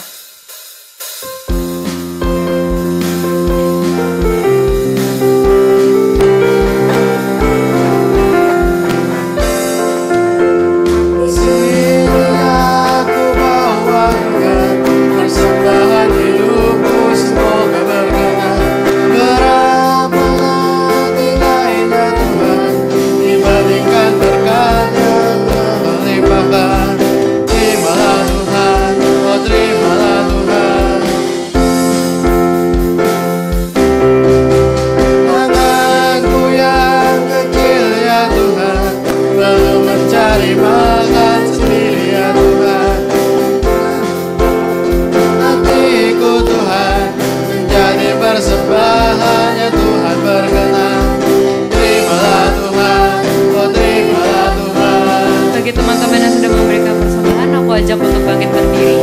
Teman-teman yang sudah memberikan persembahan, aku ajak untuk bangkit berdiri.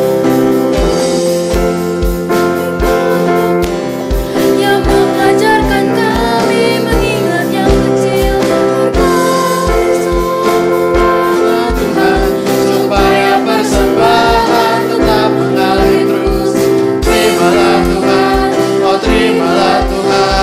Yang mengajarkan kami mengingat yang kecil, berkati semua Tuhan, supaya persembahan tetap mengalir terus. Terimalah Tuhan, oh terimalah Tuhan.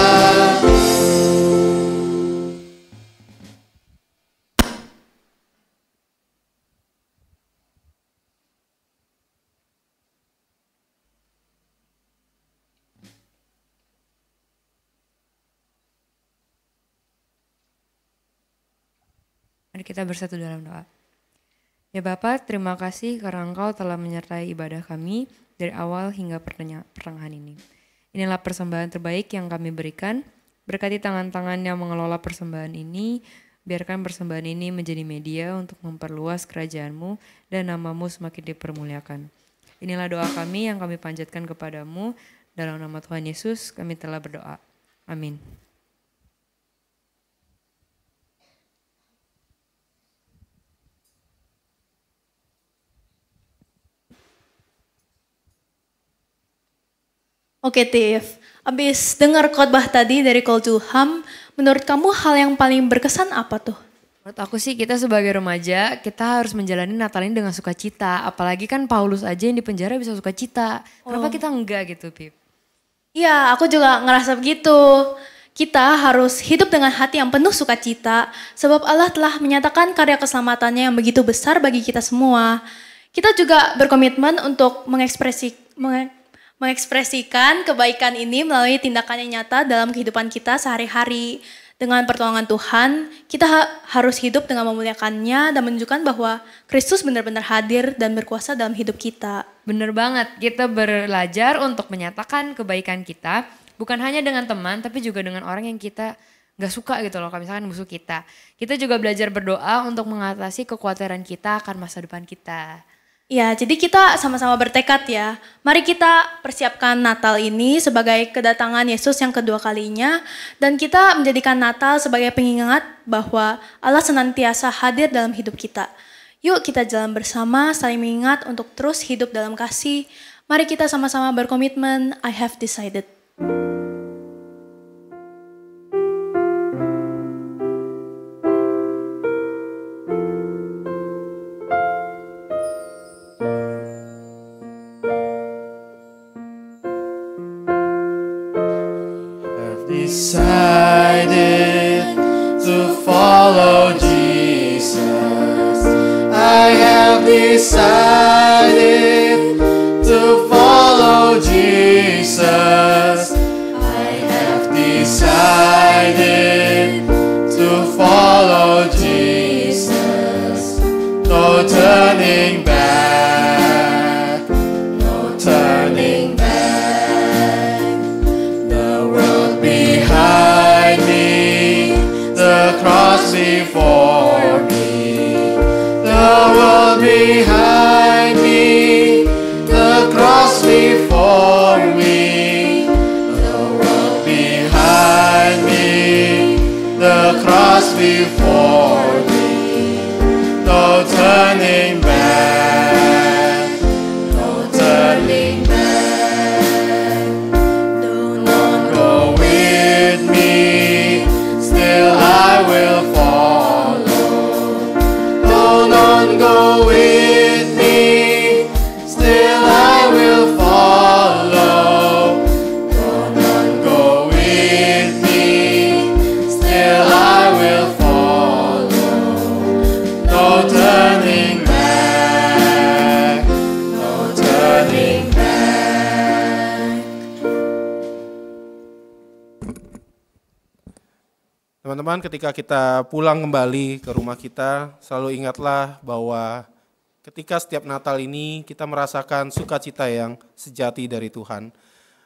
Mari kita bersatu dalam doa. Ya Bapa, terima kasih karena Engkau telah menyertai ibadah kami dari awal hingga pertengahan ini. Inilah persembahan terbaik yang kami berikan. Berkati tangan-tangan yang mengelola persembahan ini, biarkan persembahan ini menjadi media untuk memperluas kerajaan-Mu dan nama-Mu semakin dipermuliakan. Inilah doa kami yang kami panjatkan kepadamu. Dalam nama Tuhan Yesus kami telah berdoa. Amin. Oke Tiff, abis dengar khotbah tadi dari Call to Ham, menurut kamu hal yang paling berkesan apa tuh? Menurut aku sih kita sebagai remaja kita harus menjalani Natal ini dengan sukacita. Apalagi kan Paulus aja yang di penjara bisa sukacita. Kenapa kita enggak gitu Pip? Iya, aku juga ngerasa begitu. Kita harus hidup dengan hati yang penuh sukacita, sebab Allah telah menyatakan karya keselamatannya yang begitu besar bagi kita semua. Kita juga berkomitmen untuk mengekspresikan kebaikan ini melalui tindakan yang nyata dalam kehidupan kita sehari-hari. Dengan pertolongan Tuhan, kita harus hidup dengan memuliakannya dan menunjukkan bahwa Kristus benar-benar hadir dan berkuasa dalam hidup kita. Bener banget, kita belajar untuk menyatakan kebaikan kita, bukan hanya dengan teman, tapi juga dengan orang yang kita nggak suka gitu loh kalau misalkan musuh kita. Kita juga belajar berdoa untuk mengatasi kekhawatiran kita akan masa depan kita. Ya, jadi kita sama-sama bertekad ya. Mari kita persiapkan Natal ini sebagai kedatangan Yesus yang kedua kalinya. Dan kita menjadikan Natal sebagai pengingat bahwa Allah senantiasa hadir dalam hidup kita. Yuk kita jalan bersama, saling mengingat untuk terus hidup dalam kasih. Mari kita sama-sama berkomitmen, I have decided. Decided to follow Jesus. I have decided to follow Jesus. I have decided to follow Jesus. No turning back, no turning back. Behind me, the cross before me, the world behind me, the cross before me, the world behind me, the cross before me, no turning back, no turning back. I will follow. Don't on go with me, still I will follow. Don't on go with me, still I will follow. No turning back, no turning back. Teman-teman, ketika kita pulang kembali ke rumah kita, selalu ingatlah bahwa ketika setiap Natal ini kita merasakan sukacita yang sejati dari Tuhan.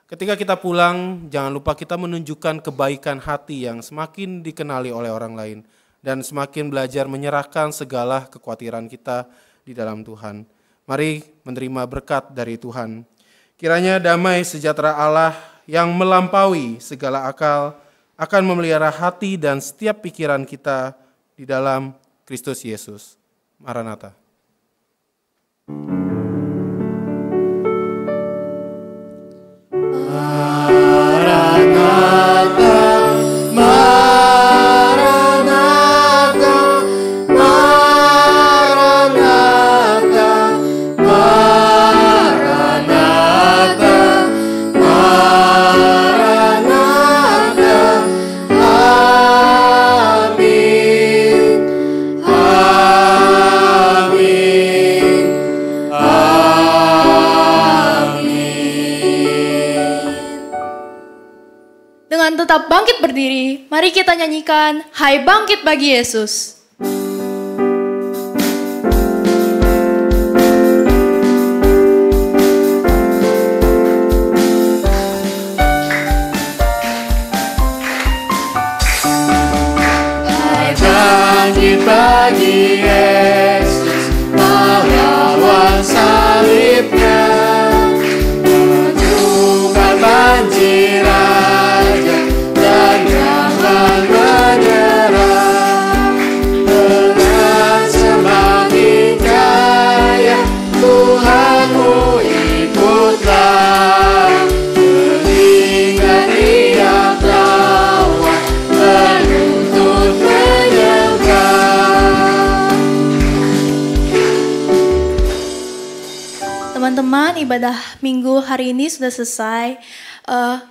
Ketika kita pulang, jangan lupa kita menunjukkan kebaikan hati yang semakin dikenali oleh orang lain dan semakin belajar menyerahkan segala kekhawatiran kita di dalam Tuhan. Mari menerima berkat dari Tuhan. Kiranya damai sejahtera Allah yang melampaui segala akal akan memelihara hati dan setiap pikiran kita di dalam Kristus Yesus. Maranatha. Tetap bangkit berdiri, mari kita nyanyikan Hai Bangkit Bagi Yesus. Hai bangkit bagi Yesus, pahlawan salibnya, menunjukkan banjir aja dan jangan menyerah. Dengan semakin kaya Tuhanmu ikutlah, teringat tiap lawan menuntut menyembah. Teman-teman, ibadah minggu hari ini sudah selesai.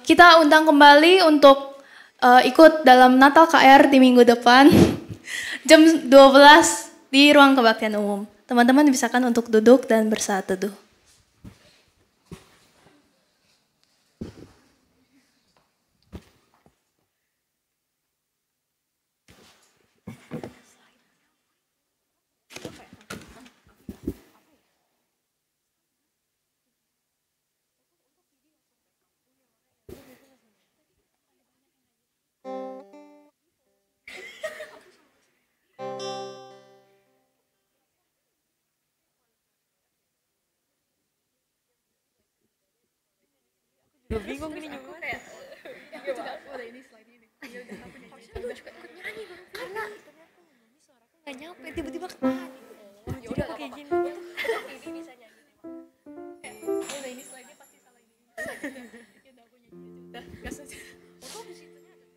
Kita undang kembali untuk ikut dalam Natal KR di minggu depan jam 12 di ruang kebaktian umum. Teman-teman dibisakan untuk duduk dan bersaat teduh. Gue bingung ini nyoba. Karena suaraku nggak nyampe, tiba-tiba ketahan. Ya udah kayak gini. Ini bisa nyanyi. Udah ini slide-nya pasti salah ini. Ya udah aku nyanyi aja. Udah gas aja. Oh, di situnya ada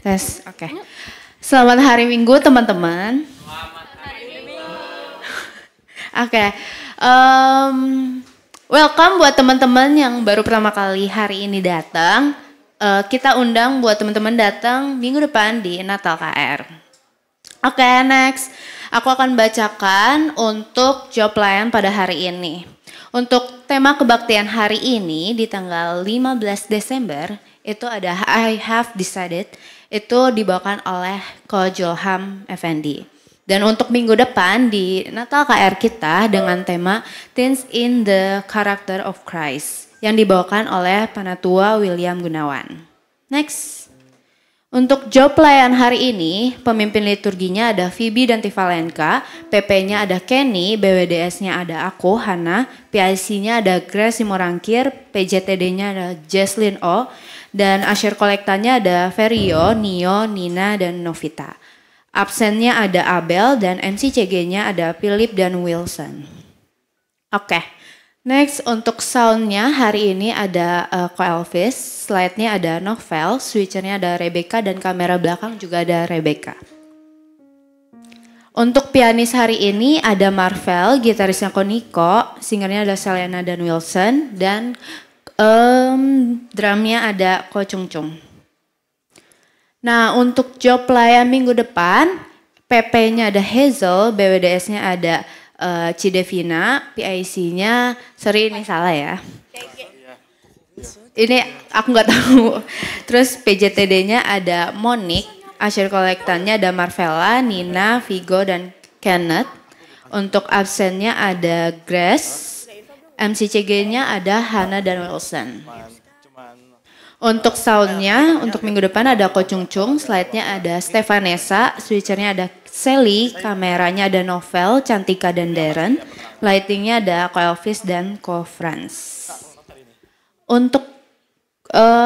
Tes, oke. Selamat hari Minggu teman-teman. Oke, welcome buat teman-teman yang baru pertama kali hari ini datang. Kita undang buat teman-teman datang minggu depan di Natal KR. Oke, next. Aku akan bacakan untuk job layan pada hari ini. Untuk tema kebaktian hari ini di tanggal 15 Desember, itu ada I Have Decided, itu dibawakan oleh Ko Julham Effendi. Dan untuk minggu depan di Natal KR kita dengan tema Teens in the Character of Christ yang dibawakan oleh Penatua William Gunawan. Next. Untuk job pelayan hari ini, pemimpin liturginya ada Phoebe dan Tivalenka, PP-nya ada Kenny, BWDS-nya ada aku, Hana, PIC-nya ada Grace Simorangkir, PJTD-nya ada Jesslyn O, dan Asyir kolektanya ada Ferio, Nio, Nina, dan Novita. Absennya ada Abel dan MCCG-nya ada Philip dan Wilson. Oke. Next untuk soundnya hari ini ada Ko Elvis, slide-nya ada Novel, switchernya ada Rebecca dan kamera belakang juga ada Rebecca. Untuk pianis hari ini ada Marvel, gitarisnya Koniko, singernya ada Selena dan Wilson, dan drumnya ada Ko Chung Chung. Nah untuk job pelayan minggu depan, PP-nya ada Hazel, BWDS-nya ada Cidevina, PIC-nya, sorry ini salah ya. Ini aku nggak tahu. Terus PJTD-nya ada Monique, Asyir kolektannya ada Marvella, Nina, Vigo, dan Kenneth. Untuk absennya ada Grace, MCCG-nya ada Hana dan Wilson. Untuk soundnya, untuk minggu depan ada Ko Chung Chung, slide-nya ada Stefanesa, switchernya ada Sally, kameranya ada Novel, Cantika dan Darren, lightingnya ada Ko Elvis dan Ko Franz. Untuk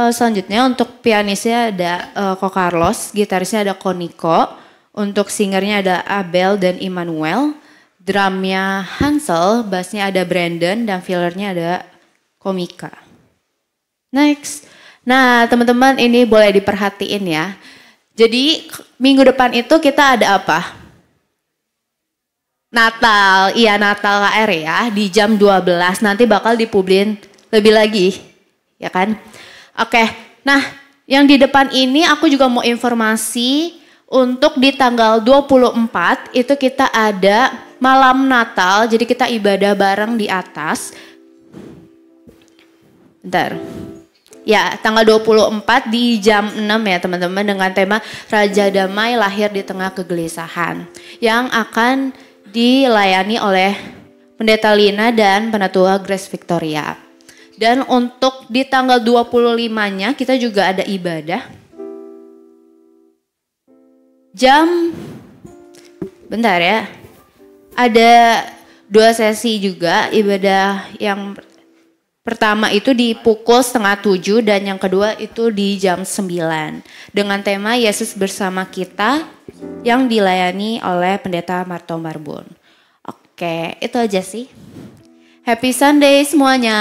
selanjutnya untuk pianisnya ada Ko Carlos, gitarisnya ada Ko Niko, untuk singernya ada Abel dan Immanuel, drumnya Hansel, bassnya ada Brandon dan fillernya ada Komika. Next. Nah teman-teman ini boleh diperhatiin ya. Jadi minggu depan itu kita ada apa? Natal, iya Natal KR ya di jam 12 nanti bakal dipublin lebih lagi ya kan. Oke, nah yang di depan ini aku juga mau informasi untuk di tanggal 24 itu kita ada malam Natal jadi kita ibadah bareng di atas. Bentar. Ya, tanggal 24 di jam 6 ya teman-teman dengan tema Raja Damai lahir di tengah kegelisahan yang akan dilayani oleh Pendeta Lina dan Penatua Grace Victoria. Dan untuk di tanggal 25-nya kita juga ada ibadah. Bentar ya, ada 2 sesi juga ibadah yang pertama itu di pukul 6:30 dan yang kedua itu di jam 9 dengan tema Yesus bersama kita yang dilayani oleh Pendeta Marto Marbun. Oke, itu aja sih. Happy Sunday semuanya.